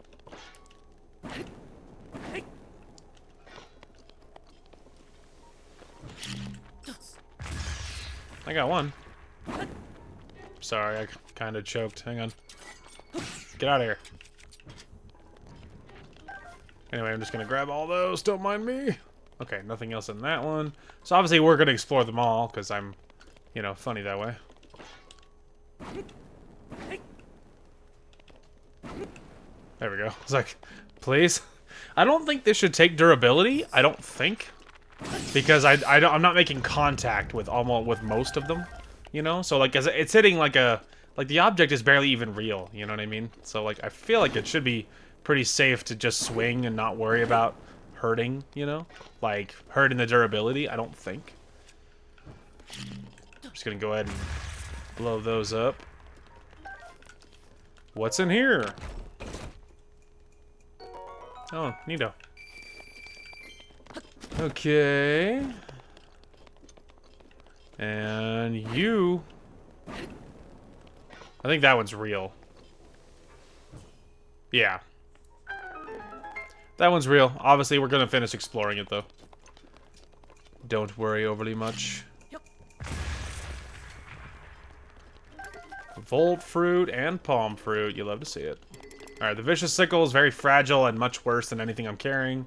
I got one. Sorry, I kind of choked. Hang on. Get out of here. Anyway, I'm just gonna grab all those. Don't mind me. Okay, nothing else in that one. So obviously we're gonna explore them all, because I'm, you know, funny that way. There we go. It's like, please? I don't think this should take durability. I don't think. Because I'm not making contact with most of them, you know? So, like, as it's hitting, like, the object is barely even real, you know what I mean? So, like, I feel like it should be pretty safe to just swing and not worry about hurting, you know? Like, hurting the durability, I don't think. I'm just gonna go ahead and blow those up. What's in here? Oh, neato. Okay. And you... I think that one's real. Yeah. That one's real. Obviously, we're gonna finish exploring it, though. Don't worry overly much. Volt fruit and palm fruit. You love to see it. Alright, the vicious sickle is very fragile and much worse than anything I'm carrying.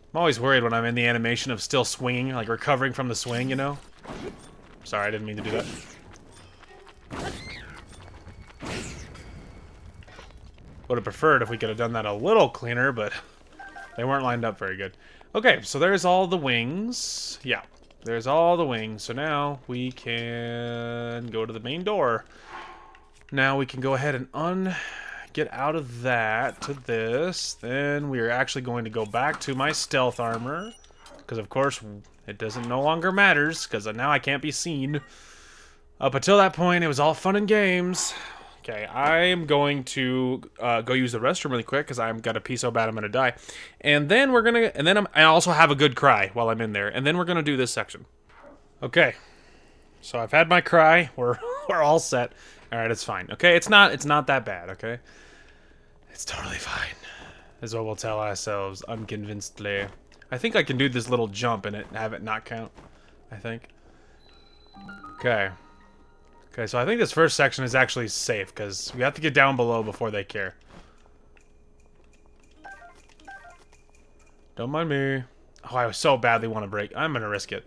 I'm always worried when I'm in the animation of still swinging, like recovering from the swing, you know? Sorry, I didn't mean to do that. Would have preferred if we could have done that a little cleaner, but they weren't lined up very good. Okay, so there's all the wings. Yeah, there's all the wings. So now we can go to the main door. Now we can go ahead and get out of that to this. Then we are actually going to go back to my stealth armor. Because, of course, it no longer matters. Because now I can't be seen. Up until that point, it was all fun and games. Okay, I am going to go use the restroom really quick. Because I've got to pee so bad I'm going to die. And then we're going to... And then I also have a good cry while I'm in there. And then we're going to do this section. Okay. So I've had my cry. We're all set. Alright, it's fine. Okay, it's not that bad, okay? It's totally fine. Is what we'll tell ourselves, unconvincedly. I think I can do this little jump and have it not count. I think. Okay. Okay, so I think this first section is actually safe, because we have to get down below before they care. Don't mind me. Oh, I so badly want to break. I'm gonna risk it.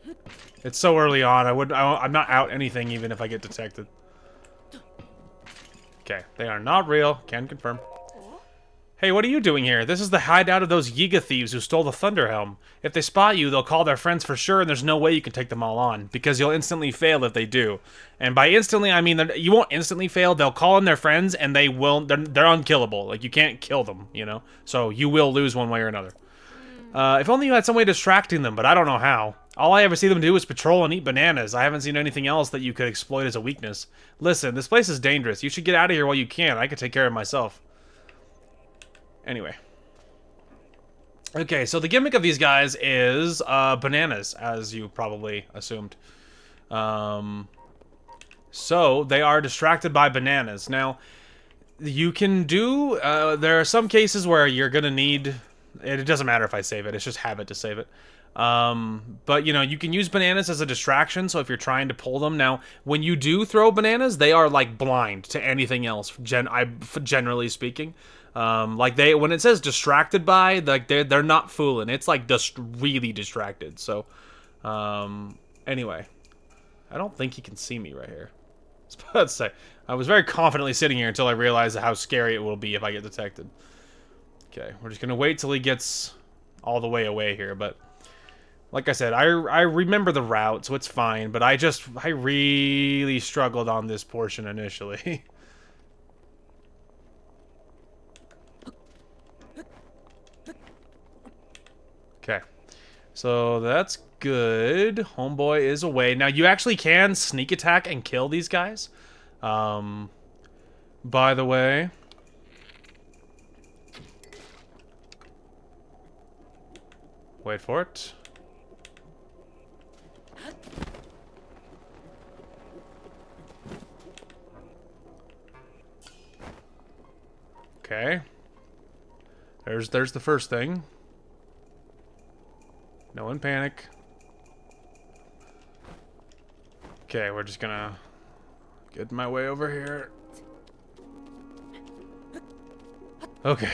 It's so early on, I'm not out anything even if I get detected. Okay, they are not real. Can confirm. Hey, what are you doing here? This is the hideout of those Yiga thieves who stole the Thunderhelm. If they spot you, they'll call their friends for sure, and there's no way you can take them all on, because you'll instantly fail if they do. And by instantly, I mean you won't instantly fail. They'll call in their friends, and they're unkillable. Like, you can't kill them, you know? So you will lose one way or another. If only you had some way of distracting them, but I don't know how. All I ever see them do is patrol and eat bananas. I haven't seen anything else that you could exploit as a weakness. Listen, this place is dangerous. You should get out of here while you can. I could take care of myself. Anyway. Okay, so the gimmick of these guys is bananas, as you probably assumed. So they are distracted by bananas. Now, you can do... there are some cases where you're going to need... It doesn't matter if I save it. It's just habit to save it. But, you know, you can use bananas as a distraction, so if you're trying to pull them... Now, when you do throw bananas, they are, like, blind to anything else, generally speaking. Like when it says distracted by, like they're not fooling. It's like just really distracted. So, anyway, I don't think he can see me right here. I was about to say, I was very confidently sitting here until I realized how scary it will be if I get detected. Okay, we're just gonna wait till he gets all the way away here. But like I said, I remember the route, so it's fine. But I really struggled on this portion initially. Okay, so that's good. Homeboy is away. Now, you actually can sneak attack and kill these guys. By the way. Wait for it. Okay. There's the first thing. No one panic. Okay, we're just gonna get my way over here. Okay.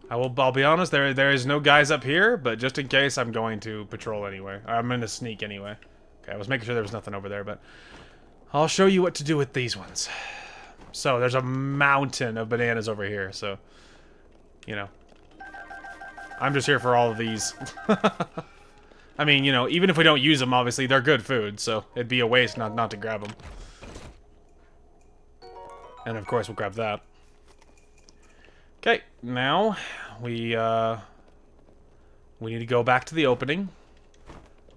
I'll be honest, there is no guys up here, but just in case, I'm going to patrol anyway. I'm gonna sneak anyway. Okay, I was making sure there was nothing over there, but I'll show you what to do with these ones. So, there's a mountain of bananas over here, so, you know. I'm just here for all of these. I mean, you know, even if we don't use them, obviously, they're good food, so it'd be a waste not to grab them. And, of course, we'll grab that. Okay, now we need to go back to the opening.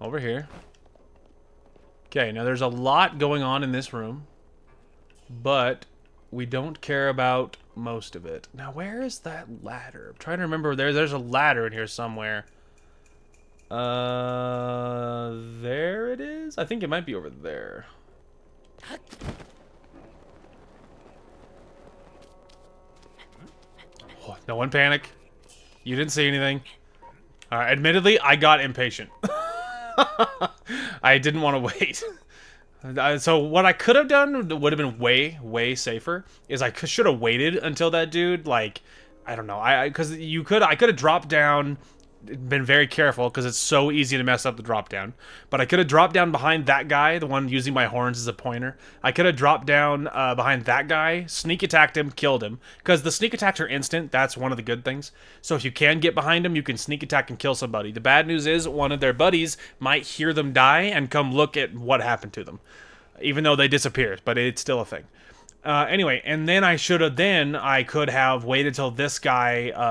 Over here. Okay, now there's a lot going on in this room, but we don't care about most of it. Now, where is that ladder? I'm trying to remember. There's a ladder in here somewhere. There it is? I think it might be over there. Oh, no one panic. You didn't see anything. Admittedly, I got impatient. I didn't want to wait. So what I could have done would have been way safer. Is I should have waited until that dude, like, I don't know, I could have dropped down, been very careful because it's so easy to mess up the drop down. But I could have dropped down behind that guy, the one using my horns as a pointer. I could have dropped down behind that guy, sneak attacked him, killed him. Because the sneak attacks are instant. That's one of the good things. So if you can get behind him, you can sneak attack and kill somebody. The bad news is one of their buddies might hear them die and come look at what happened to them. Even though they disappeared, but it's still a thing. Anyway, and then I could have waited till this guy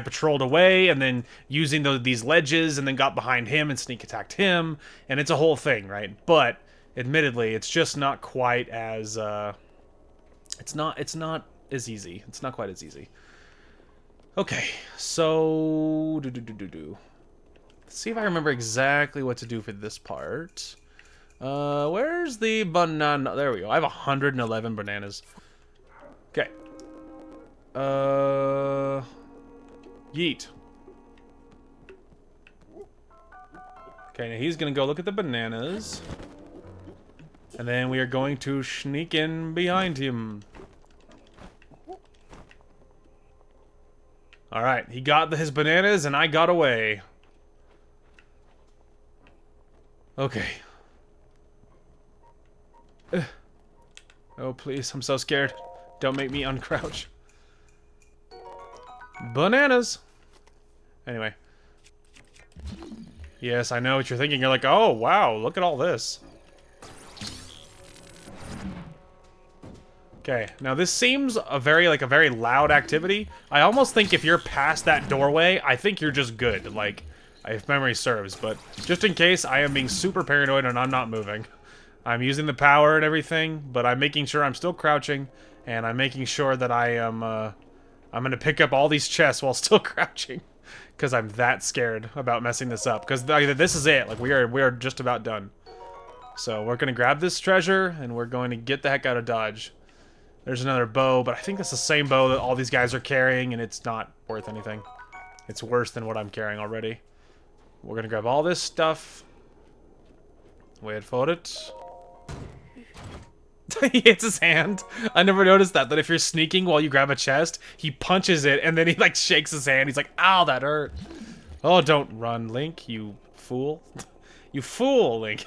patrolled away, and then using these ledges, and then got behind him and sneak attacked him, and it's a whole thing, right? But admittedly, it's just not quite as it's not as easy. It's not quite as easy. Okay, so let's see if I remember exactly what to do for this part. Where's the banana? There we go. I have 111 bananas. Okay. Yeet. Okay, now he's gonna go look at the bananas. And then we are going to sneak in behind him. Alright, he got his bananas and I got away. Okay. Oh, please, I'm so scared. Don't make me uncrouch. Bananas. Anyway. Yes, I know what you're thinking. You're like, oh, wow, look at all this. Okay, now this seems a very loud activity. I almost think if you're past that doorway, I think you're just good, like, if memory serves. But just in case, I am being super paranoid and I'm not moving. I'm using the power and everything, but I'm making sure I'm still crouching, and I'm making sure that I am, I'm gonna pick up all these chests while still crouching. Because I'm that scared about messing this up. Because this is it, like, we are just about done. So we're gonna grab this treasure, and we're going to get the heck out of Dodge. There's another bow, but I think that's the same bow that all these guys are carrying, and it's not worth anything. It's worse than what I'm carrying already. We're gonna grab all this stuff. Wait for it. He hits his hand. I never noticed that if you're sneaking while you grab a chest, he punches it, and then he, like, shakes his hand. He's like, ow, that hurt. Oh, don't run, Link, you fool. You fool, Link.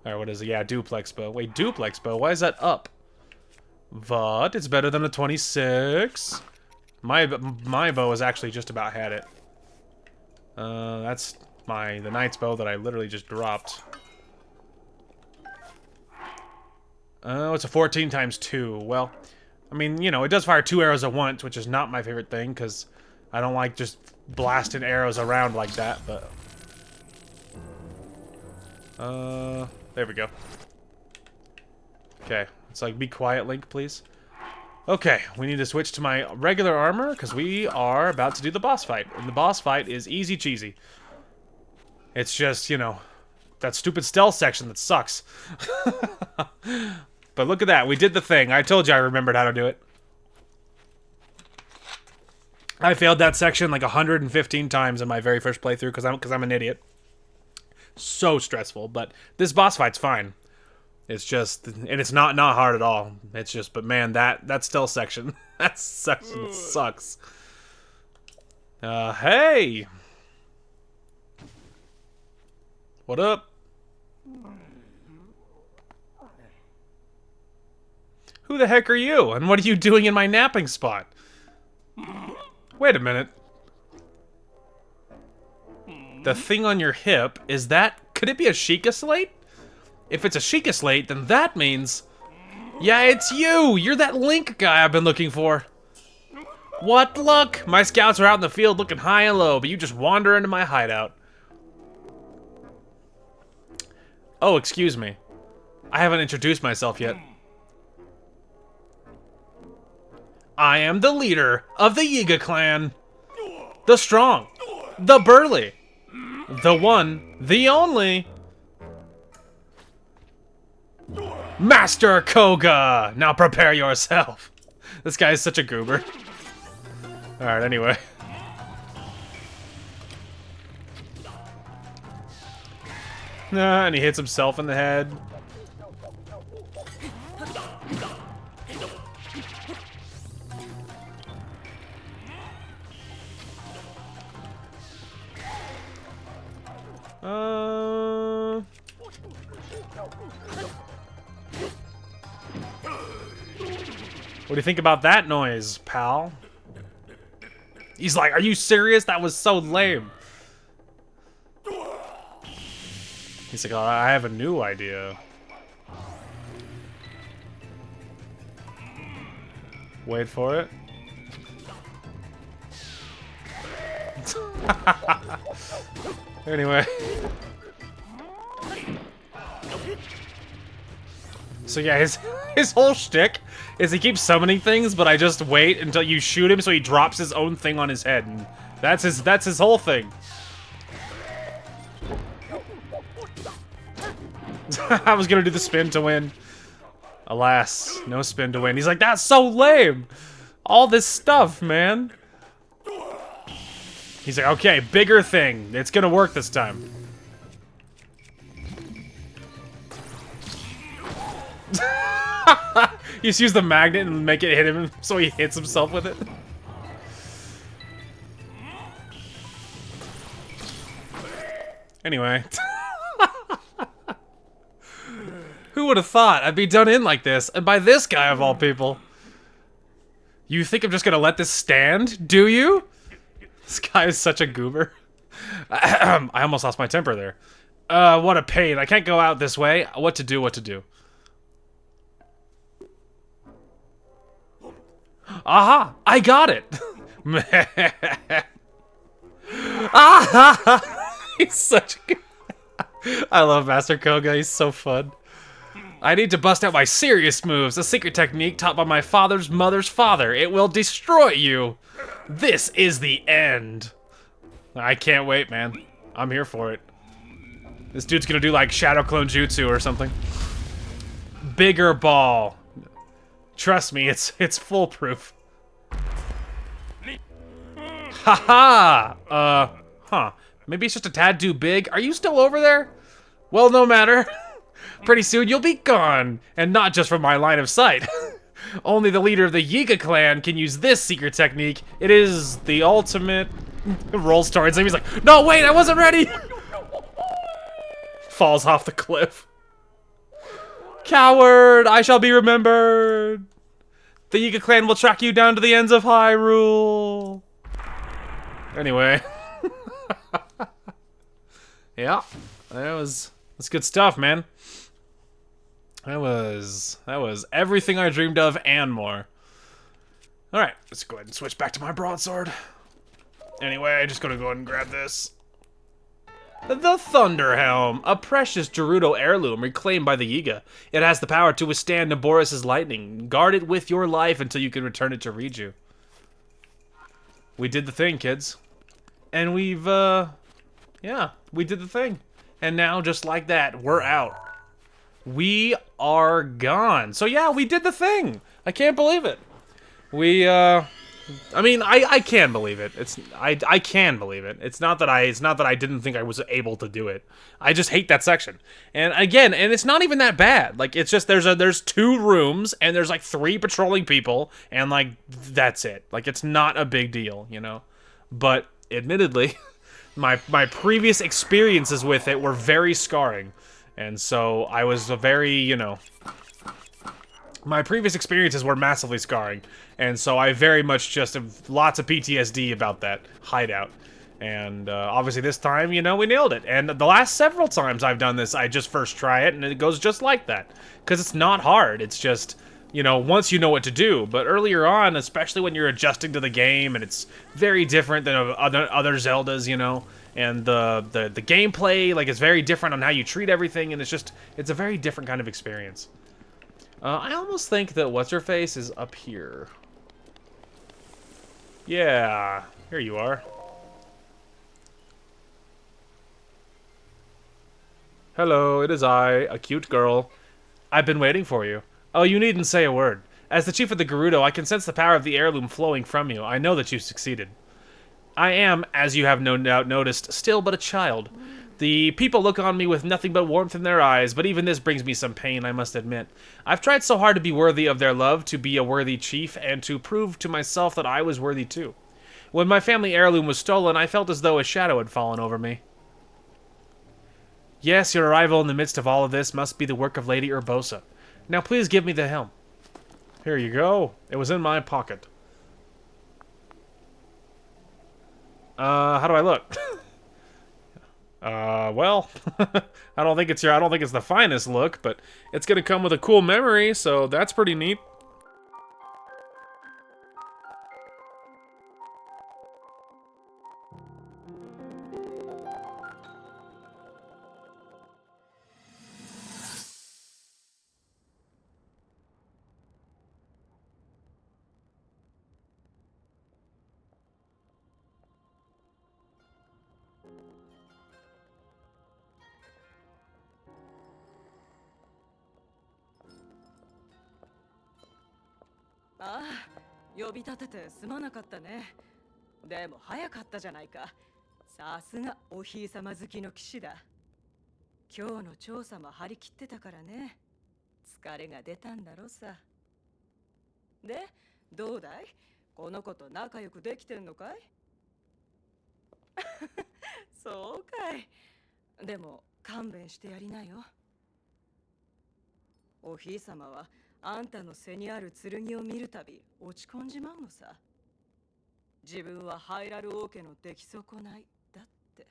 Alright, what is it? Yeah, duplex bow. Wait, duplex bow? Why is that up? But it's better than a 26. My bow has actually just about had it. That's the knight's bow that I literally just dropped. Oh, it's a 14 times 2. Well, I mean, you know, it does fire 2 arrows at once, which is not my favorite thing, because I don't like just blasting arrows around like that, but... there we go. Okay. It's like, be quiet, Link, please. Okay, we need to switch to my regular armor, because we are about to do the boss fight. And the boss fight is easy cheesy. It's just, you know, that stupid stealth section that sucks. But look at that, we did the thing. I told you I remembered how to do it. I failed that section like 115 times in my very first playthrough, because I'm an idiot. So stressful, but this boss fight's fine. It's just, and it's not hard at all. It's just, but man, that stealth section, that section sucks. Hey! What up? Who the heck are you? And what are you doing in my napping spot? Wait a minute. The thing on your hip, could it be a Sheikah slate? If it's a Sheikah slate, then that means... Yeah, it's you! You're that Link guy I've been looking for. What luck! My scouts are out in the field looking high and low, but you just wander into my hideout. Oh, excuse me. I haven't introduced myself yet. I am the leader of the Yiga Clan. The strong. The burly. The one. The only. Master Koga! Now prepare yourself. This guy is such a goober. Alright, anyway. And he hits himself in the head. What do you think about that noise, pal? He's like, are you serious? That was so lame. He's like, oh, I have a new idea. Wait for it. Anyway. So yeah, his whole shtick is he keeps summoning things, but I just wait until you shoot him so he drops his own thing on his head. And that's his whole thing. I was gonna do the spin to win. Alas, no spin to win. He's like, that's so lame! All this stuff, man. He's like, okay, bigger thing. It's gonna work this time. You just use the magnet and make it hit him so he hits himself with it. Anyway. Who would have thought I'd be done in like this? And by this guy of all people. You think I'm just gonna let this stand? Do you? This guy is such a goober. I almost lost my temper there. What a pain. I can't go out this way. What to do, what to do. Aha! I got it! Ah! He's such a good... I love Master Koga. He's so fun. I need to bust out my serious moves. A secret technique taught by my father's mother's father. It will destroy you. This is the end. I can't wait, man. I'm here for it. This dude's gonna do like Shadow Clone Jutsu or something. Bigger ball. Trust me, it's foolproof. Haha! Huh. Maybe it's just a tad too big. Are you still over there? Well, no matter. Pretty soon you'll be gone. And not just from my line of sight. Only the leader of the Yiga Clan can use this secret technique. It is the ultimate... Rolls towards him. He's like, no, wait, I wasn't ready! Falls off the cliff. Coward! I shall be remembered! The Yiga Clan will track you down to the ends of Hyrule! Anyway. Yeah. That's good stuff, man. That was everything I dreamed of and more. Alright, let's go ahead and switch back to my broadsword. Anyway, I'm just gonna go ahead and grab this. The Thunderhelm, a precious Gerudo heirloom reclaimed by the Yiga. It has the power to withstand Naboris' lightning. Guard it with your life until you can return it to Riju. We did the thing, kids. And we've, yeah, we did the thing. And now, just like that, we're out. We are gone. So yeah, we did the thing. I can't believe it. I mean, I can believe it. I can believe it. It's not that I didn't think I was able to do it. I just hate that section. And again, and it's not even that bad. Like, it's just there's 2 rooms and there's like 3 patrolling people and like that's it. Like, it's not a big deal, you know. But admittedly, my previous experiences with it were very scarring. And so I was a very, you know, my previous experiences were massively scarring, and so I very much just have lots of PTSD about that hideout. And obviously this time, you know, we nailed it. And the last several times I've done this, I just first try it, and it goes just like that. Because it's not hard, it's just, you know, once you know what to do. But earlier on, especially when you're adjusting to the game, and it's very different than other Zeldas, you know, and the gameplay, like, is very different on how you treat everything, and it's a very different kind of experience. I almost think that What's-Her-Face is up here. Yeah, here you are. Hello, it is I, a cute girl. I've been waiting for you. Oh, you needn't say a word. As the chief of the Gerudo, I can sense the power of the heirloom flowing from you. I know that you've succeeded. I am, as you have no doubt noticed, still but a child. The people look on me with nothing but warmth in their eyes, but even this brings me some pain, I must admit. I've tried so hard to be worthy of their love, to be a worthy chief, and to prove to myself that I was worthy too. When my family heirloom was stolen, I felt as though a shadow had fallen over me. Yes, your arrival in the midst of all of this must be the work of Lady Urbosa. Now please give me the helm. Here you go. It was in my pocket. How do I look? Well, I don't think it's the finest look, but it's gonna come with a cool memory, so that's pretty neat.ああ、呼び立ててすまなかったね。でも早かったじゃないか。さすがおひいさま好きの騎士だ。今日の調査も張り切ってたからね。疲れが出たんだろさ。で、どうだい？この子と仲良くできてんのかい？そうかい。でも勘弁してやりなよ。おひいさまはあんたの背にある剣を見るたび落ち込んじまうのさ。自分はハイラル王家の出来損ないだって。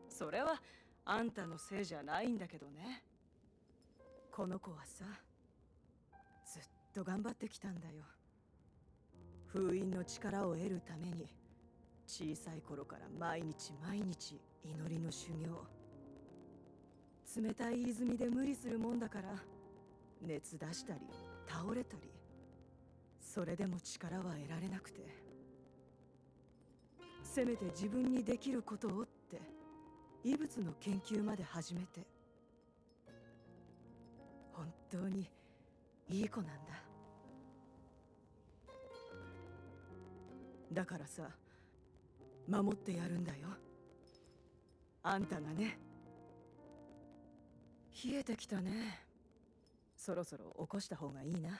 それはあんたのせいじゃないんだけどね。この子はさ、ずっと頑張ってきたんだよ。封印の力を得るために小さい頃から毎日毎日祈りの修行。冷たい泉で無理するもんだから熱出したり倒れたり、それでも力は得られなくて、せめて自分にできることをって異物の研究まで始めて。本当にいい子なんだ。だからさ、守ってやるんだよ、あんたがね。冷えてきたね。そろそろ起こした方がいいな。ん？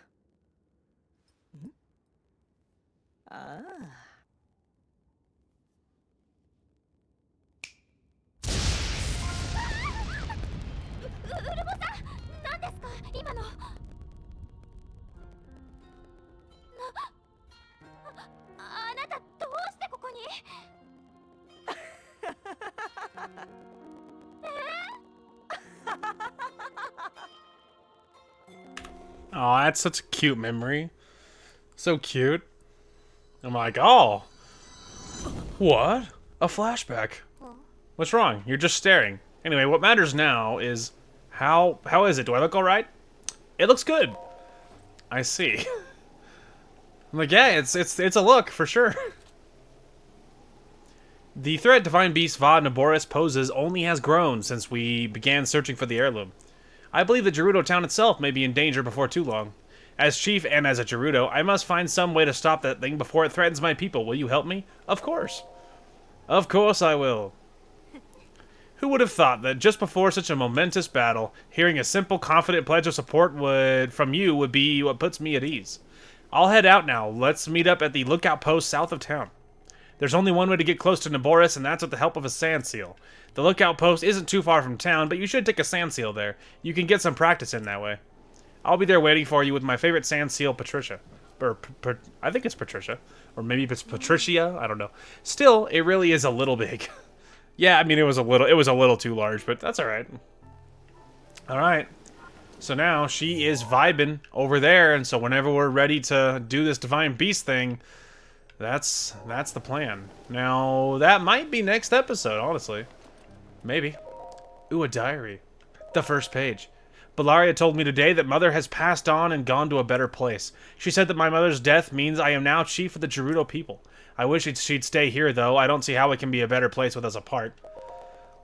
ああ。ウルボさん、何ですか今の。あなたどうしてここに？Oh, that's such a cute memory. So cute. I'm like, oh. What? A flashback. What's wrong? You're just staring. Anyway, what matters now is how is it? Do I look alright? It looks good. I see. I'm like, yeah, it's a look for sure. The threat Divine Beast Va Naboris poses only has grown since we began searching for the heirloom. I believe the Gerudo town itself may be in danger before too long. As chief and as a Gerudo, I must find some way to stop that thing before it threatens my people. Will you help me? Of course. Of course I will. Who would have thought that just before such a momentous battle, hearing a simple, confident pledge of support from you would be what puts me at ease. I'll head out now. Let's meet up at the lookout post south of town. There's only one way to get close to Naboris, and that's with the help of a sand seal. The lookout post isn't too far from town, but you should take a sand seal there. You can get some practice in that way. I'll be there waiting for you with my favorite sand seal, Patricia. I think it's Patricia. Or maybe it's Patricia, I don't know. Still, it really is a little big. Yeah, I mean, it was a little too large, but that's alright. Alright. So now, she is vibing over there, and so whenever we're ready to do this Divine Beast thing, that's the plan. Now, that might be next episode, honestly. Maybe. Ooh, a diary. The first page. Bellaria told me today that Mother has passed on and gone to a better place. She said that my mother's death means I am now chief of the Gerudo people. I wish she'd stay here, though. I don't see how it can be a better place with us apart.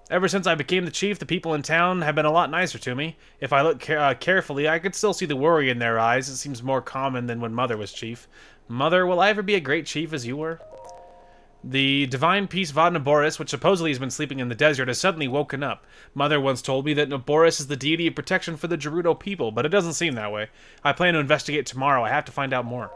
Ever since I became the chief, the people in town have been a lot nicer to me. If I look carefully, I could still see the worry in their eyes. It seems more common than when Mother was chief. Mother, will I ever be a great chief as you were? The divine peace Va Naboris, which supposedly has been sleeping in the desert, has suddenly woken up. Mother once told me that Naboris is the deity of protection for the Gerudo people, but it doesn't seem that way. I plan to investigate tomorrow. I have to find out more.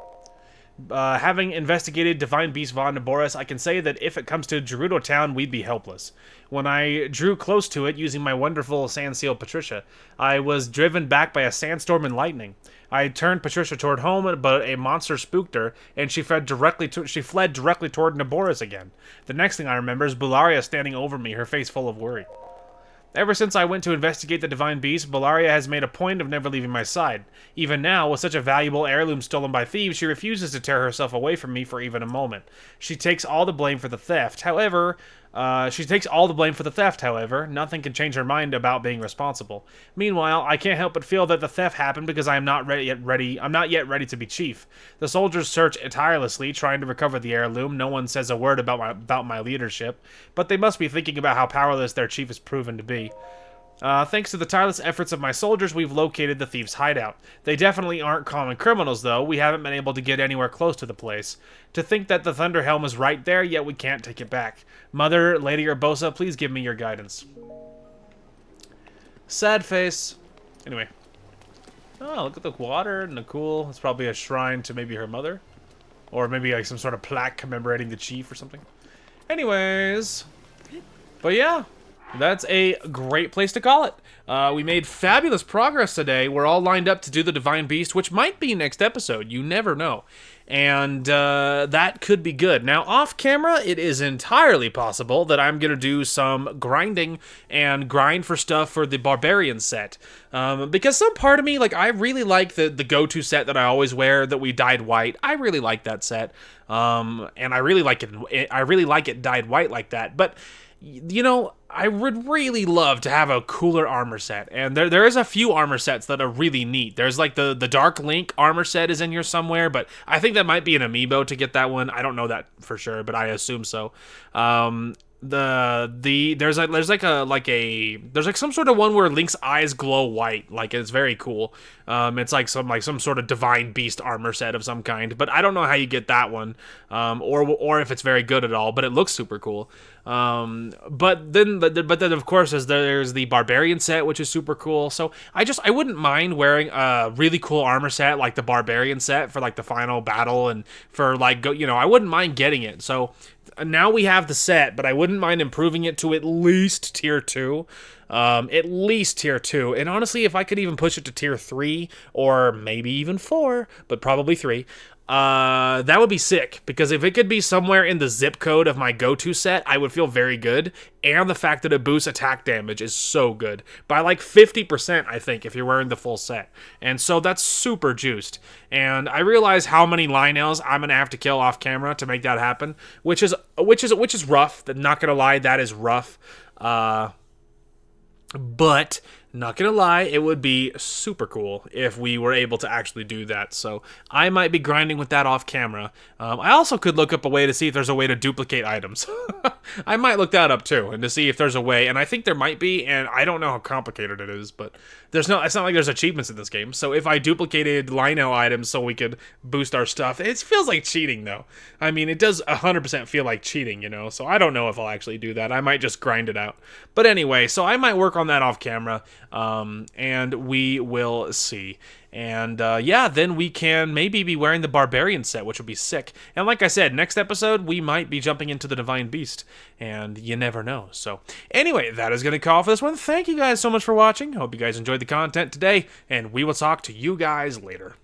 Having investigated Divine Beast Va Naboris, I can say that if it comes to Gerudo Town, we'd be helpless. When I drew close to it using my wonderful sand seal Patricia, I was driven back by a sandstorm and lightning. I turned Patricia toward home, but a monster spooked her, and she fled directly toward Naboris again. The next thing I remember is Bellaria standing over me, her face full of worry. Ever since I went to investigate the Divine Beast, Bellaria has made a point of never leaving my side. Even now, with such a valuable heirloom stolen by thieves, she refuses to tear herself away from me for even a moment. She takes all the blame for the theft. However, nothing can change her mind about being responsible. Meanwhile, I can't help but feel that the theft happened because I'm not yet ready to be chief. The soldiers search tirelessly, trying to recover the heirloom. No one says a word about my leadership, but they must be thinking about how powerless their chief has proven to be. Thanks to the tireless efforts of my soldiers, we've located the thieves' hideout. They definitely aren't common criminals, though. We haven't been able to get anywhere close to the place. To think that the Thunderhelm is right there, yet we can't take it back. Mother, Lady Urbosa, please give me your guidance. Sad face. Anyway. Oh, look at the water and the cool. It's probably a shrine to maybe her mother. Or maybe like some sort of plaque commemorating the chief or something. Anyways. But yeah. That's a great place to call it. We made fabulous progress today. We're all lined up to do the Divine Beast, which might be next episode. You never know. And that could be good. Now, off camera, it is entirely possible that I'm going to do some grinding and grind for stuff for the Barbarian set. Because some part of me, like, I really like the go-to set that I always wear that we dyed white. I really like that set. And I really like it dyed white like that. But you know, I would really love to have a cooler armor set, and there is a few armor sets that are really neat. There's like the Dark Link armor set is in here somewhere, but I think that might be an amiibo to get that one. I don't know that for sure, but I assume so. There's like some sort of one where Link's eyes glow white, like it's very cool. It's like some sort of divine beast armor set of some kind, but I don't know how you get that one, or if it's very good at all. But it looks super cool. But then of course there's the Barbarian set, which is super cool. So I wouldn't mind wearing a really cool armor set like the Barbarian set for like the final battle, and for like I wouldn't mind getting it. So now we have the set, but I wouldn't mind improving it to at least tier 2. At least tier 2. And honestly, if I could even push it to tier 3, or maybe even 4, but probably 3, that would be sick, because if it could be somewhere in the zip code of my go-to set, I would feel very good. And the fact that it boosts attack damage is so good. By like 50%, I think, if you're wearing the full set. And so that's super juiced. And I realize how many Lionels I'm gonna have to kill off camera to make that happen, which is rough. Not gonna lie, that is rough. But not gonna lie, it would be super cool if we were able to actually do that. So I might be grinding with that off camera. I also could look up a way to see if there's a way to duplicate items. I might look that up too, and to see if there's a way. And I think there might be, and I don't know how complicated it is, but it's not like there's achievements in this game. So if I duplicated Lionel items so we could boost our stuff, it feels like cheating though. I mean, it does 100% feel like cheating, so I don't know if I'll actually do that. I might just grind it out. But anyway, so I might work on that off camera. And we will see. And yeah, then we can maybe be wearing the Barbarian set, which would be sick. And like I said, next episode, we might be jumping into the Divine Beast. And you never know. So anyway, that is going to call for this one. Thank you guys so much for watching. Hope you guys enjoyed the content today. And we will talk to you guys later.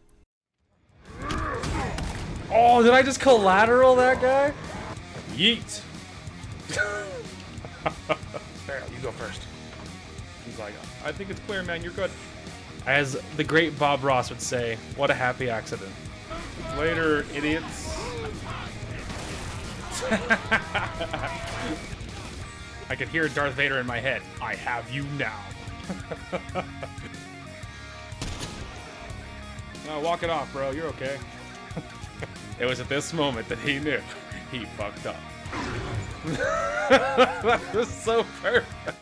Oh, did I just collateral that guy? Yeet. There, you go first. He's like, I think it's clear, man. You're good. As the great Bob Ross would say, what a happy accident. Later, idiots. I could hear Darth Vader in my head. I have you now. No, walk it off, bro. You're okay. It was at this moment that he knew he fucked up. That was so perfect.